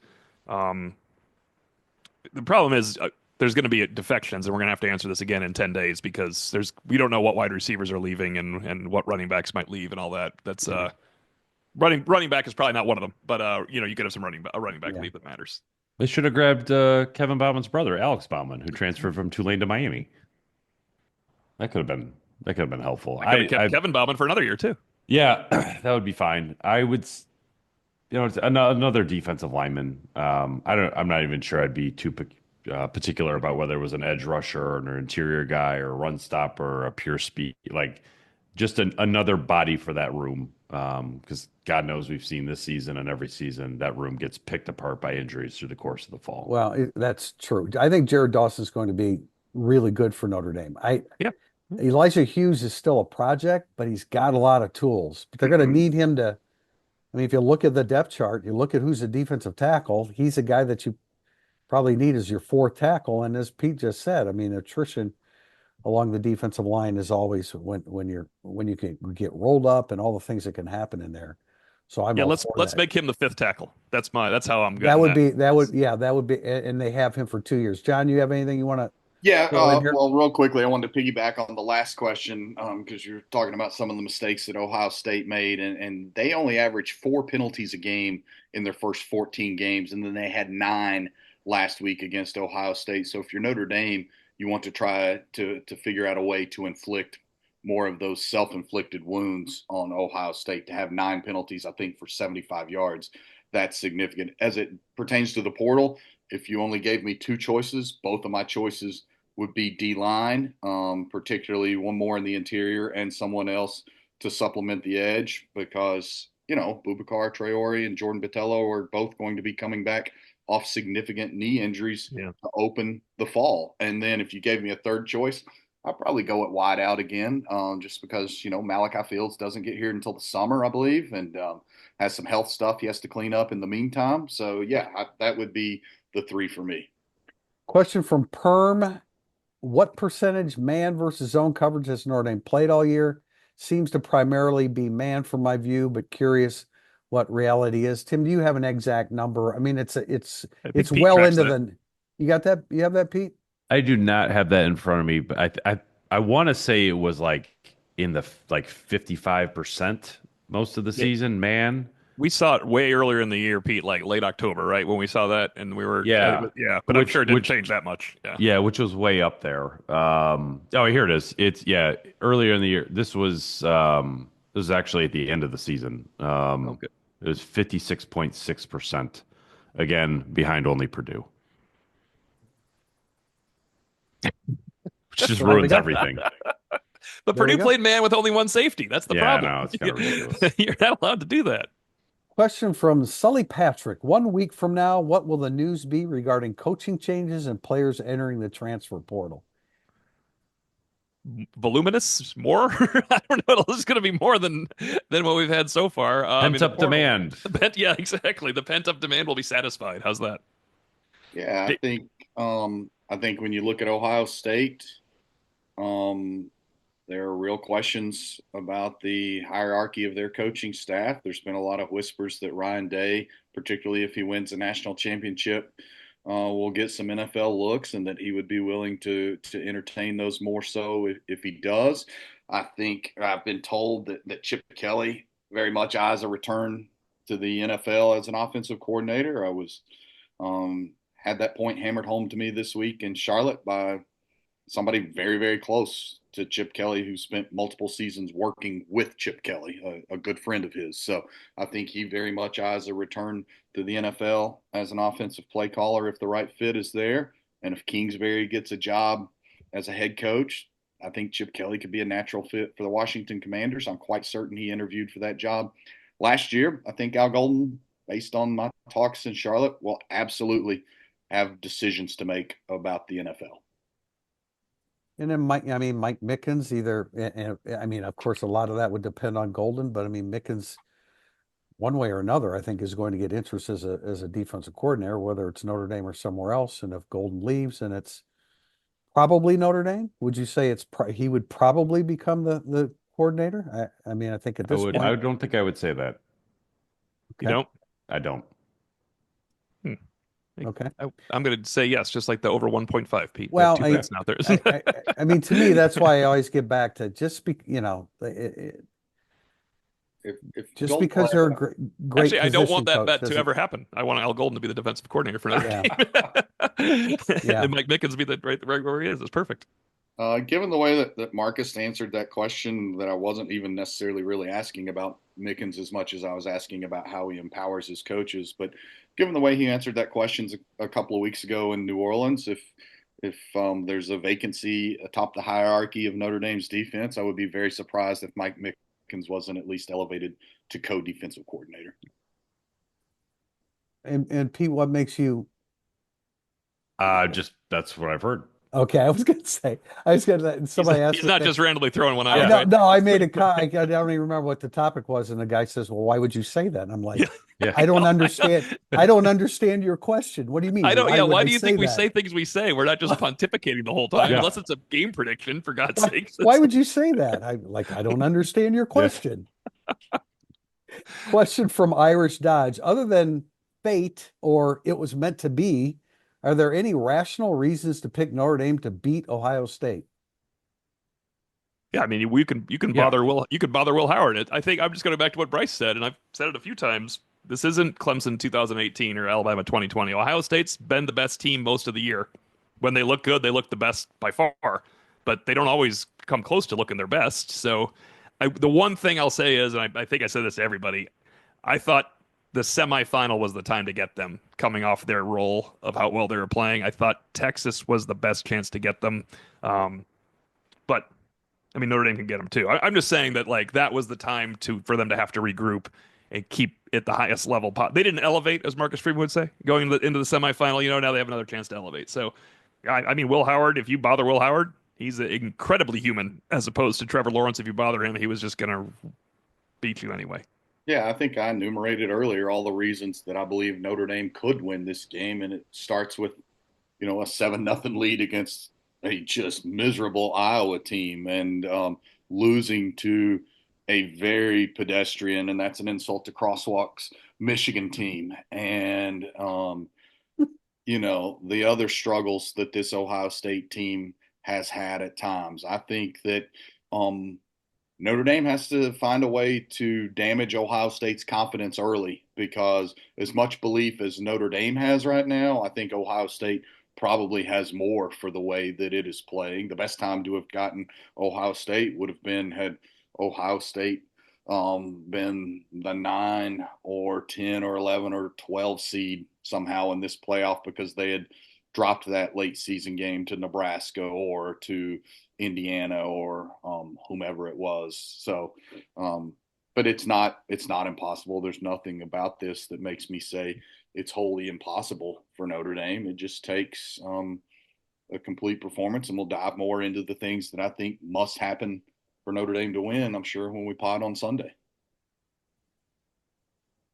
The problem is there's going to be defections, and we're going to have to answer this again in 10 days because we don't know what wide receivers are leaving and what running backs might leave and all that. That's running back is probably not one of them, but you know, you could have a running back leave that matters. They should have grabbed Kevin Bauman's brother, Alex Bauman, who transferred from Tulane to Miami. That could have been helpful. I could have kept Kevin Bauman for another year too. Yeah, that would be fine. I would, it's another defensive lineman. I'm not even sure I'd be too particular about whether it was an edge rusher or an interior guy or a run stopper or a pure speed, like just another body for that room. Because God knows we've seen this season and every season that room gets picked apart by injuries through the course of the fall. Well, that's true. I think Jared Dawson's going to be really good for Notre Dame. Yeah. Elijah Hughes is still a project, but he's got a lot of tools. But they're going to need him to. I mean, if you look at the depth chart, you look at who's a defensive tackle, he's a guy that you probably need as your fourth tackle. And as Pete just said, I mean, attrition along the defensive line is always when you can get rolled up and all the things that can happen in there. So I'm Yeah, all let's for let's that. make him the fifth tackle. That's how I'm That going. would be that would be, and they have him for 2 years. John, you have anything you want to Yeah, throw in here? well, real quickly, I wanted to piggyback on the last question because you're talking about some of the mistakes that Ohio State made, and they only averaged 4 penalties a game in their first 14 games, and then they had 9 last week against Ohio State. So if you're Notre Dame, you want to try to figure out a way to inflict more of those self-inflicted wounds on Ohio State. To have 9 penalties, I think, for 75 yards, that's significant. As it pertains to the portal, if you only gave me 2 choices, both of my choices would be D line, particularly one more in the interior and someone else to supplement the edge because, Boubacar Traore and Jordan Botelho are both going to be coming back off significant knee injuries to open the fall. And then if you gave me a third choice, I'd probably go at wide out again, just because, Malachi Fields doesn't get here until the summer, I believe, and has some health stuff he has to clean up in the meantime. So, yeah, that would be the 3 for me. Question from Perm. What percentage man versus zone coverage has Notre Dame played all year? Seems to primarily be man from my view, but curious what reality is. Tim, do you have an exact number? I mean, it's Pete well tracks into that. the. You got that? You have that, Pete? I do not have that in front of me, but I want to say it was like in the 55% most of the season, man. We saw it way earlier in the year, Pete, like late October, right? When we saw that, and we were but I'm sure it didn't change that much. Yeah, which was way up there. Here it is. It's earlier in the year. This was actually at the end of the season. Okay. It was 56.6%. Again, behind only Purdue. Which just ruins everything. But Purdue played man with only one safety. That's the problem. Yeah, no, it's kind of ridiculous. You're not allowed to do that. Question from Sully Patrick. 1 week from now, what will the news be regarding coaching changes and players entering the transfer portal? Voluminous, more? I don't know. This is going to be more than what we've had so far. Pent-up demand. Yeah, exactly. The pent-up demand will be satisfied. How's that? Yeah, I think when you look at Ohio State, there are real questions about the hierarchy of their coaching staff. There's been a lot of whispers that Ryan Day, particularly if he wins a national championship, will get some NFL looks and that he would be willing to entertain those more so if he does. I think I've been told that Chip Kelly very much eyes a return to the NFL as an offensive coordinator. I was had that point hammered home to me this week in Charlotte by somebody very, very close to Chip Kelly, who spent multiple seasons working with Chip Kelly, a good friend of his. So I think he very much eyes a return to the NFL as an offensive play caller if the right fit is there. And if Kingsbury gets a job as a head coach, I think Chip Kelly could be a natural fit for the Washington Commanders. I'm quite certain he interviewed for that job last year. I think Al Golden, based on my talks in Charlotte, will absolutely have decisions to make about the NFL. And then Mike Mickens of course, a lot of that would depend on Golden, but Mickens, one way or another, I think is going to get interest as a defensive coordinator, whether it's Notre Dame or somewhere else. And if Golden leaves, and it's probably Notre Dame, would you say he would probably become the coordinator? I think at this point, I don't think I would say that. You don't? I don't. Okay. I'm going to say yes, just like the over 1.5, Pete. Well, two bets out there. To me, that's why I always get back to just just because they're a great Actually, I don't want that coach, bet to ever happen. I want Al Golden to be the defensive coordinator for another game. Yeah. And Mike Mickens be right where he is. It's perfect. Given the way that Marcus answered that question, that I wasn't even necessarily really asking about Mickens as much as I was asking about how he empowers his coaches. But given the way he answered that question a couple of weeks ago in New Orleans, if there's a vacancy atop the hierarchy of Notre Dame's defense, I would be very surprised if Mike Mickens wasn't at least elevated to co-defensive coordinator. And Pete, what makes you That's what I've heard. okay? I was gonna say, somebody asked He's me. not just randomly throwing one out, Yeah. No, right? no, I made I don't even remember what the topic was, and the guy says, "Well, why would you say that?" And I'm like, Yeah. Yeah. I don't understand. I don't understand your question. What do you mean? I don't. Yeah. would Why I do you think we that? say things we say? We're not just pontificating the whole time, Yeah. unless it's a game prediction. For God's Why, sakes. why would you say that? I don't understand your question. Question from Irish Dodge. Other than fate or it was meant to be, are there any rational reasons to pick Notre Dame to beat Ohio State? Yeah, I mean, you can Yeah. bother Will Howard. I think I'm just going back to what Bryce said, and I've said it a few times. This isn't Clemson 2018 or Alabama 2020. Ohio State's been the best team most of the year. When they look good, they look the best by far, but they don't always come close to looking their best. So, the one thing I'll say is, and I think I said this to everybody, I thought the semifinal was the time to get them coming off their roll of how well they were playing. I thought Texas was the best chance to get them. But I mean, Notre Dame can get them too. I'm just saying that like that was the time for them to have to regroup and keep at the highest level. They didn't elevate, as Marcus Freeman would say, going into the semifinal. Now they have another chance to elevate. So, I mean, Will Howard. If you bother Will Howard, he's incredibly human, as opposed to Trevor Lawrence. If you bother him, he was just gonna beat you anyway. Yeah, I think I enumerated earlier all the reasons that I believe Notre Dame could win this game, and it starts with, a 7-0 lead against a just miserable Iowa team, and losing to a very pedestrian, and that's an insult to crosswalks, Michigan team, and the other struggles that this Ohio State team has had at times. I think that Notre Dame has to find a way to damage Ohio State's confidence early, because as much belief as Notre Dame has right now, I think Ohio State probably has more for the way that it is playing. The best time to have gotten Ohio State would have been had Ohio State been the 9 or 10 or 11 or 12 seed somehow in this playoff, because they had dropped that late season game to Nebraska or to Indiana or whomever it was. So, but it's not impossible. There's nothing about this that makes me say it's wholly impossible for Notre Dame. It just takes a complete performance, and we'll dive more into the things that I think must happen for Notre Dame to win, I'm sure, when we pod on Sunday.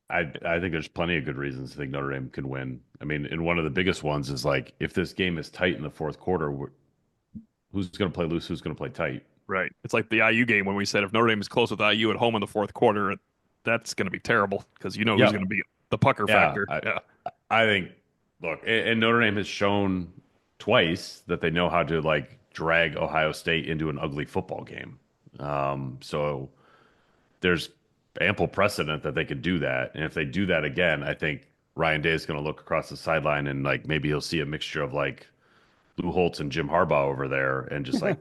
I think there's plenty of good reasons to think Notre Dame can win. I mean, and one of the biggest ones is like, if this game is tight in the fourth quarter, who's going to play loose? Who's going to play tight? Right. It's like the IU game when we said if Notre Dame is close with IU at home in the fourth quarter, that's going to be terrible, because who's going to be the pucker factor. I think, look, and Notre Dame has shown twice that they know how to like drag Ohio State into an ugly football game. So there's ample precedent that they could do that. And if they do that again, I think Ryan Day is going to look across the sideline and like maybe he'll see a mixture of like Lou Holtz and Jim Harbaugh over there and just like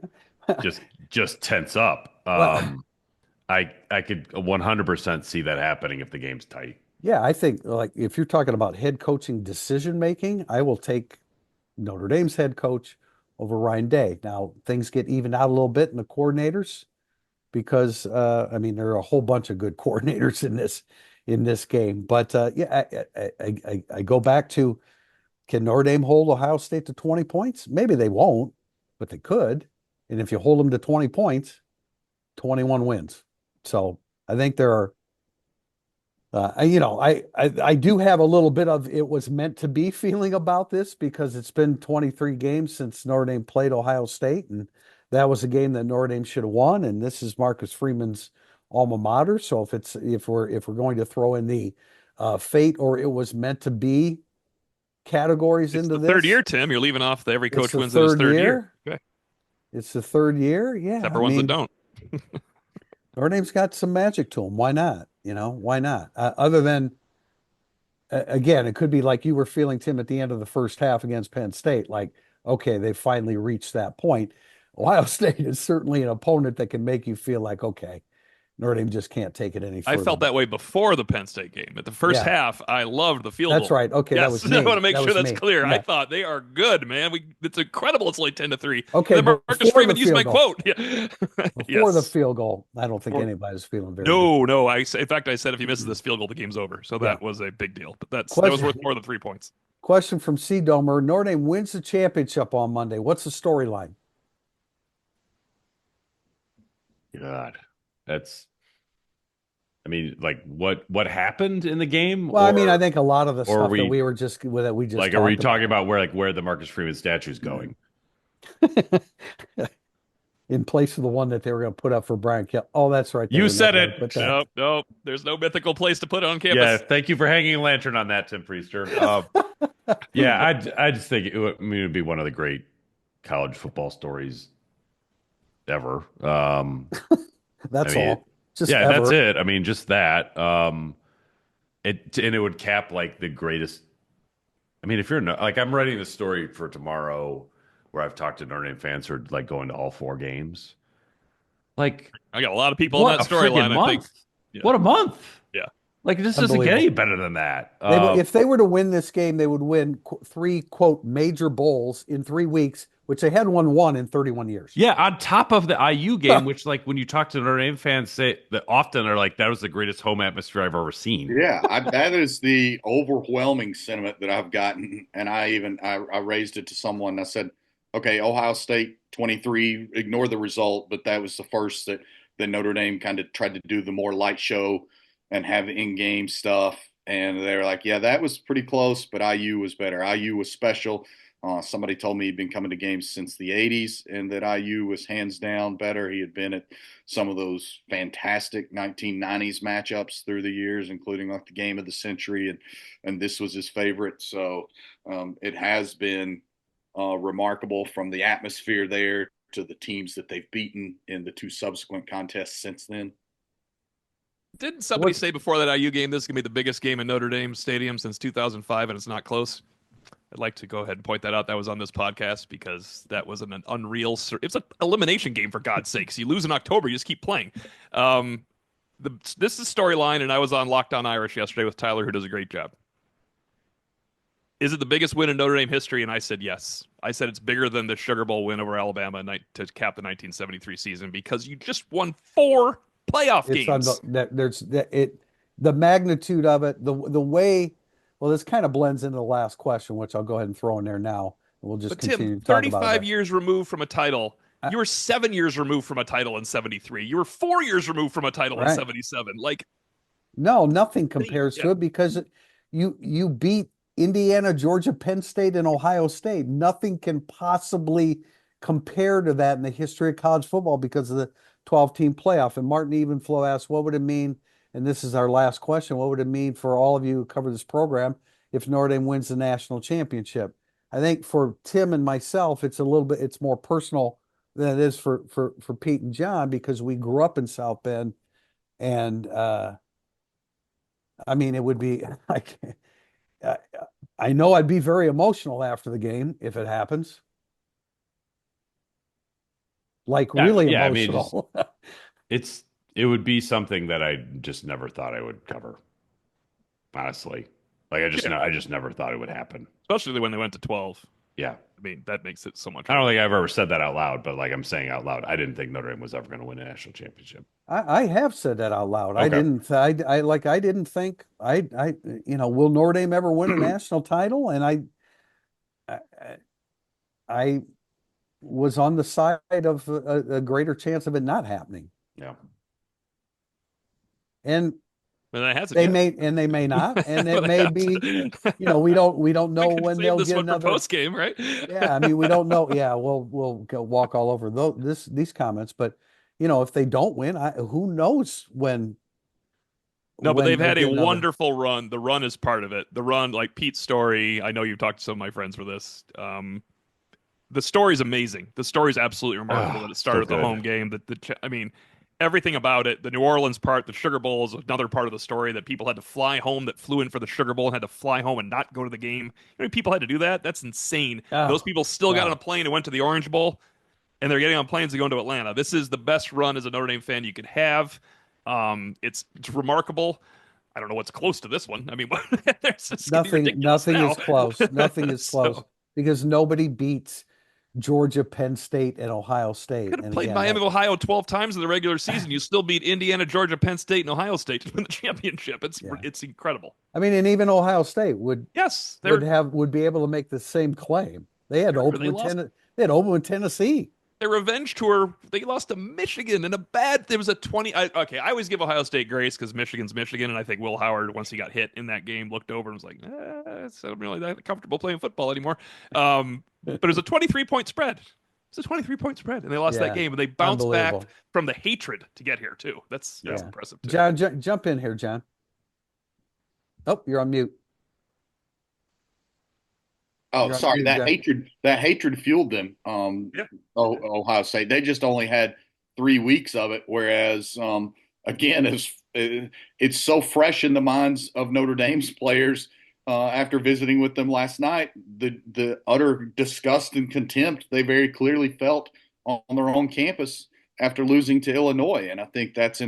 just tense up. I could 100% see that happening if the game's tight. Yeah, I think like if you're talking about head coaching decision making, I will take Notre Dame's head coach over Ryan Day. Now things get evened out a little bit in the coordinators, because I mean there are a whole bunch of good coordinators in this game. But yeah, I go back to, can Notre Dame hold Ohio State to 20 points? Maybe they won't, but they could. And if you hold them to 20 points, 21 wins. So I think there are, I do have a little bit of it was meant to be feeling about this, because it's been 23 games since Notre Dame played Ohio State, and that was a game that Notre Dame should have won. And this is Marcus Freeman's alma mater. So if we're going to throw in the fate or it was meant to be categories It's into the this, third year, Tim. You're leaving off every coach it's the wins in his third third year. year. Okay. It's the third year. Yeah. Except for ones that don't. Notre Dame's got some magic to them. Why not? Why not? Other than, again, it could be like you were feeling, Tim, at the end of the first half against Penn State, like, okay, they finally reached that point. Ohio State is certainly an opponent that can make you feel like, okay, Notre Dame just can't take it any I further. felt that way before the Penn State game. At the first Yeah. half, I loved the field That's goal. right. Okay, that Yes, was I me. want to make That sure was that's me. clear. I Yeah. thought they are good, man. It's incredible. It's only 10-3. Okay, And then Marcus before Freeman the used my field goal. quote. Yeah. Before the Yes. field goal, I don't think Or- anybody's feeling very good. No. In fact, I said if he misses this field goal, the game's over. So that was a big deal. But that was Question- worth more than 3 points. Question from C. Domer. Notre Dame wins the championship on Monday. What's the storyline? God, I mean, like what happened in the game? Well, I mean, Or- I think a lot of the or stuff we- that we just like, are we talked talking about where the Marcus Freeman statue is going? in place of the one that they were going to put up for Brian Kelly. Oh, that's right. they You were said never it. gonna put that. Nope. There's no mythical place to put it on Yeah, campus. thank you for hanging a lantern on that, Tim Priester. Yeah, I just think it would be one of the great college football stories ever. That's I mean, all. Just yeah, ever. that's it. I mean, just that. It would cap like the greatest. I mean, if you're not, like, I'm writing the story for tomorrow, where I've talked to Notre Dame fans who are like going to all 4 games. Like, I got a lot of people in what that a friggin' storyline, I think. month! Yeah. What a month! Yeah. Like, this doesn't get Unbelievable. any better than that. If they were to win this game, they would win 3 quote major bowls in 3 weeks, which they hadn't won one in 31 years. Yeah, on top of the IU game, which, like, when you talk to Notre Dame fans, say that often are like, that was the greatest home atmosphere I've ever seen. Yeah, that is the overwhelming sentiment that I've gotten, and I raised it to someone. I said, "Okay, Ohio State 23, ignore the result, but that was the first that Notre Dame kind of tried to do the more light show and have in-game stuff." And they're like, "Yeah, that was pretty close, but IU was better. IU was special." Somebody told me he'd been coming to games since the 80s and that IU was hands down better. He had been at some of those fantastic 1990s matchups through the years, including like the game of the century, and this was his favorite. So it has been remarkable, from the atmosphere there to the teams that they've beaten in the 2 subsequent contests since then. Didn't somebody say before that IU game, this is going to be the biggest game in Notre Dame Stadium since 2005, and it's not close? I'd like to go ahead and point that out. That was on this podcast because that was an unreal. It's an elimination game, for God's sakes. You lose in October, you just keep playing. This is storyline, and I was on Locked On Irish yesterday with Tyler, who does a great job. Is it the biggest win in Notre Dame history? And I said yes. I said it's bigger than the Sugar Bowl win over Alabama to cap the 1973 season, because you just won 4 playoff games. The magnitude of it, the way. Well, this kind of blends into the last question, which I'll go ahead and throw in there now. And we'll just But continue Tim, to talk about 35 it. years removed from a title. You were 7 years removed from a title in 73. You were 4 years removed from a title in Right. 77. Like, No, nothing compares to it, because you beat Indiana, Georgia, Penn State, and Ohio State. Nothing can possibly compare to that in the history of college football because of the 12-team playoff. And Martin Evenflow asked, what would it mean? And this is our last question. What would it mean for all of you who cover this program if Notre Dame wins the national championship? I think for Tim and myself, it's more personal than it is for Pete and John, because we grew up in South Bend. And I mean, it would be like, I know I'd be very emotional after the game if it happens. Like, really yeah, I mean, emotional. it would be something that I just never thought I would cover. Honestly, like, I just never thought it would happen. especially when they went to 12. Yeah, I mean, that makes it so much. I don't think I've ever said that out loud, but like, I'm saying out loud, I didn't think Notre Dame was ever going to win a national championship. I have said that out loud. Okay. I didn't think will Notre Dame ever win a national title? And I was on the side of a greater chance of it not happening. Yeah. And And that hasn't they yet. they may not, and Well, it they may be, haven't. we don't know We can when save they'll this get one for another. post game, right? Yeah, I mean, we don't know. Yeah, we'll go walk all over these comments, but if they don't win, who knows when. No, but when they've they'll had a get another- wonderful run. The run is part of it. The run, like Pete's story, I know you've talked to some of my friends for this. The story's amazing. The story's absolutely remarkable. That it started with the good. home game. I mean, everything about it. The New Orleans part, the Sugar Bowl is another part of the story, that people had to fly home, that flew in for the Sugar Bowl and had to fly home and not go to the game. People had to do that? That's insane. Oh, Those people still got wow. on a plane and went to the Orange Bowl. and they're getting on planes and going to Atlanta. This is the best run as a Notre Dame fan you could have. It's remarkable. I don't know what's close to this one. I mean, it's gonna be ridiculous Nothing now. is close. Nothing is So, close because nobody beats Georgia, Penn State, and Ohio State. could have And played again, Miami of Ohio 12 times in the regular season. You still beat Indiana, Georgia, Penn State, and Ohio State to win the championship. It's incredible. I mean, and even Ohio State Yes, would be able to make the same claim. They had Sure, open they with lost. They had open with Tennessee. Their revenge tour, they lost to Michigan in there was a 20. Okay, I always give Ohio State grace because Michigan's Michigan, and I think Will Howard, once he got hit in that game, looked over and was like, it's not really that comfortable playing football anymore. But it was a 23-point spread. It's a 23-point spread, and they lost that game, and they bounced back Unbelievable. from the hatred to get here too. That's impressive too. John, jump in here, John. Oh, you're on mute. Oh, You're on sorry. mute, That hatred fueled them. Yeah. Ohio State. They just only had 3 weeks of it, whereas again, it's so fresh in the minds of Notre Dame's players. After visiting with them last night, the utter disgust and contempt they very clearly felt on their own campus after losing to Illinois, and I think that's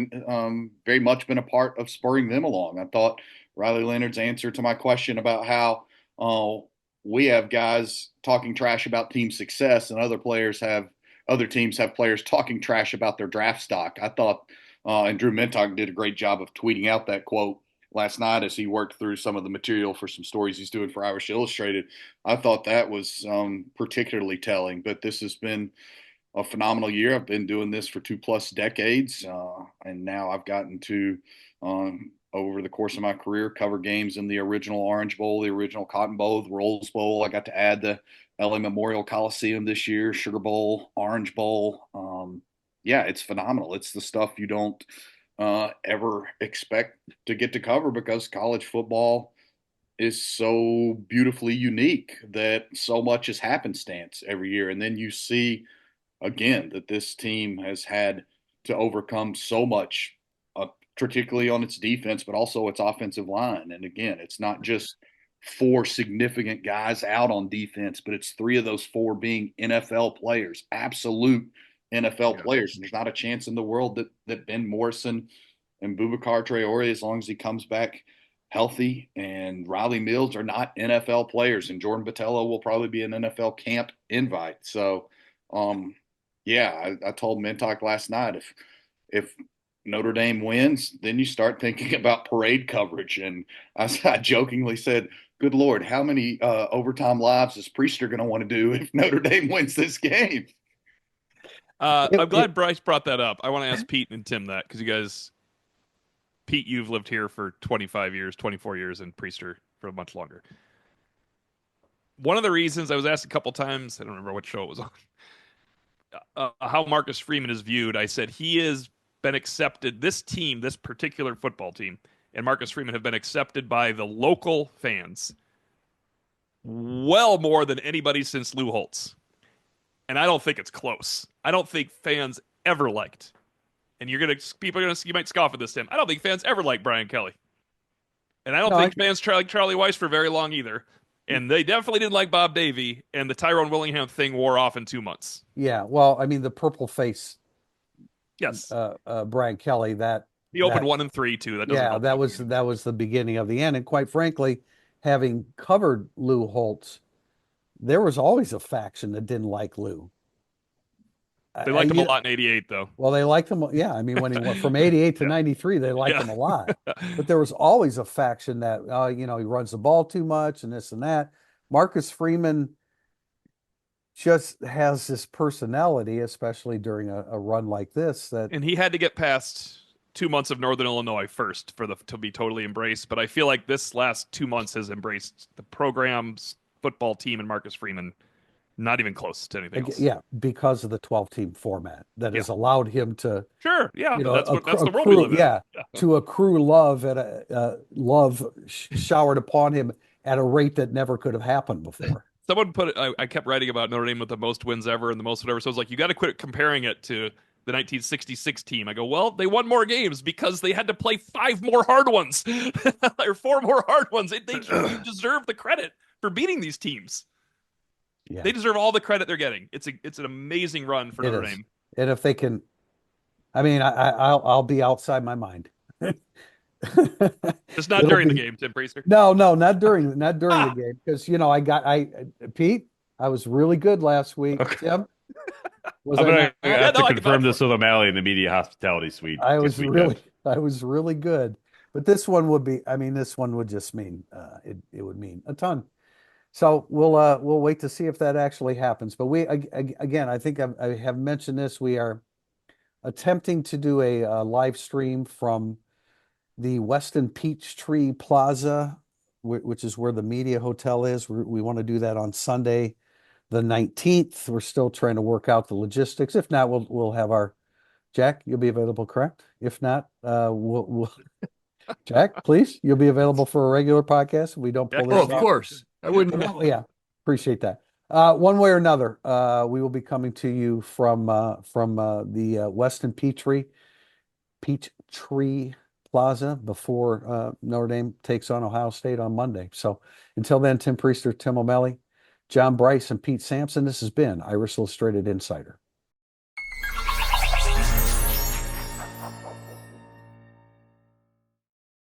very much been a part of spurring them along. I thought Riley Leonard's answer to my question about how we have guys talking trash about team success and other teams have players talking trash about their draft stock. I thought, and Drew Mintock did a great job of tweeting out that quote last night as he worked through some of the material for some stories he's doing for Irish Illustrated. I thought that was particularly telling, but this has been a phenomenal year. I've been doing this for 2+ decades, and now I've gotten to, over the course of my career, cover games in the original Orange Bowl, the original Cotton Bowl, the Rose Bowl. I got to add the LA Memorial Coliseum this year, Sugar Bowl, Orange Bowl. Yeah, it's phenomenal. It's the stuff you don't ever expect to get to cover because college football is so beautifully unique that so much is happenstance every year. And then you see again that this team has had to overcome so much, particularly on its defense, but also its offensive line. And again, it's not just 4 significant guys out on defense, but it's 3 of those 4 being NFL players, absolute NFL players. And there's not a chance in the world that Ben Morrison and Boubacar Traore, as long as he comes back healthy, and Riley Mills are not NFL players, and Jordan Botelho will probably be an NFL camp invite. So, I told Mintock last night, if Notre Dame wins, then you start thinking about parade coverage. And I jokingly said, good Lord, how many overtime lives is Priester going to want to do if Notre Dame wins this game? I'm glad Bryce brought that up. I want to ask Pete and Tim that because you guys, Pete, you've lived here for 25 years, 24 years, and Priester for much longer. One of the reasons I was asked a couple times, I don't remember what show it was on, how Marcus Freeman is viewed. I said he has been accepted. This team, this particular football team, and Marcus Freeman have been accepted by the local fans well more than anybody since Lou Holtz. And I don't think it's close. I don't think fans ever liked, and you might scoff at this, Tim. I don't think fans ever liked Brian Kelly. And I don't think fans like Charlie Weiss for very long either. And they definitely didn't like Bob Davie, and the Tyrone Willingham thing wore off in 2 months. Yeah, well, I mean, the purple face, yes, Brian Kelly, he opened 1-3 too. That was the beginning of the end. And quite frankly, having covered Lou Holtz, there was always a faction that didn't like Lou. They liked him a lot in '88, though. Well, they liked him. Yeah, I mean, when he went from '88 to '93, they liked him a lot. But there was always a faction that, he runs the ball too much and this and that. Marcus Freeman just has this personality, especially during a run like this. And he had to get past 2 months of Northern Illinois first to be totally embraced. But I feel like this last 2 months has embraced the program's football team and Marcus Freeman. Not even close to anything else. Yeah, because of the 12-team format that has allowed him to that's the world we live in. Yeah, to accrue love love showered upon him at a rate that never could have happened before. Someone put it. I kept writing about Notre Dame with the most wins ever and the most whatever. So I was like, you got to quit comparing it to the 1966 team. I go, well, they won more games because they had to play 5 more hard ones or 4 more hard ones. They deserve the credit for beating these teams. Yeah. They deserve all the credit they're getting. It's an amazing run for It Notre is. Dame. And if they can, I mean, I'll be outside my mind. Just not It'll during the be- game, Tim Priester. No, not during the game because Pete, I was really good last week. Okay. Tim, was I'm I gonna not? Yeah, have no, to I can confirm vouch this with O'Malley in the media hospitality suite I this was weekend. I was really good. But this one would be, I mean, this one would just mean it would mean a ton. So we'll wait to see if that actually happens. But again, I think I have mentioned this. We are attempting to do a live stream from the Weston Peachtree Plaza, which is where the media hotel is. We want to do that on Sunday, the 19th. We're still trying to work out the logistics. If not, we'll have our Jack. You'll be available, correct? If not, we'll Jack, please. You'll be available for a regular podcast. We don't pull Yeah, this Oh, of off. course. I wouldn't. Yeah, appreciate that. One way or another, we will be coming to you from the Weston Peachtree Plaza before Notre Dame takes on Ohio State on Monday. So until then, Tim Priester, Tim O'Malley, John Bryce, and Pete Sampson, this has been Irish Illustrated Insider.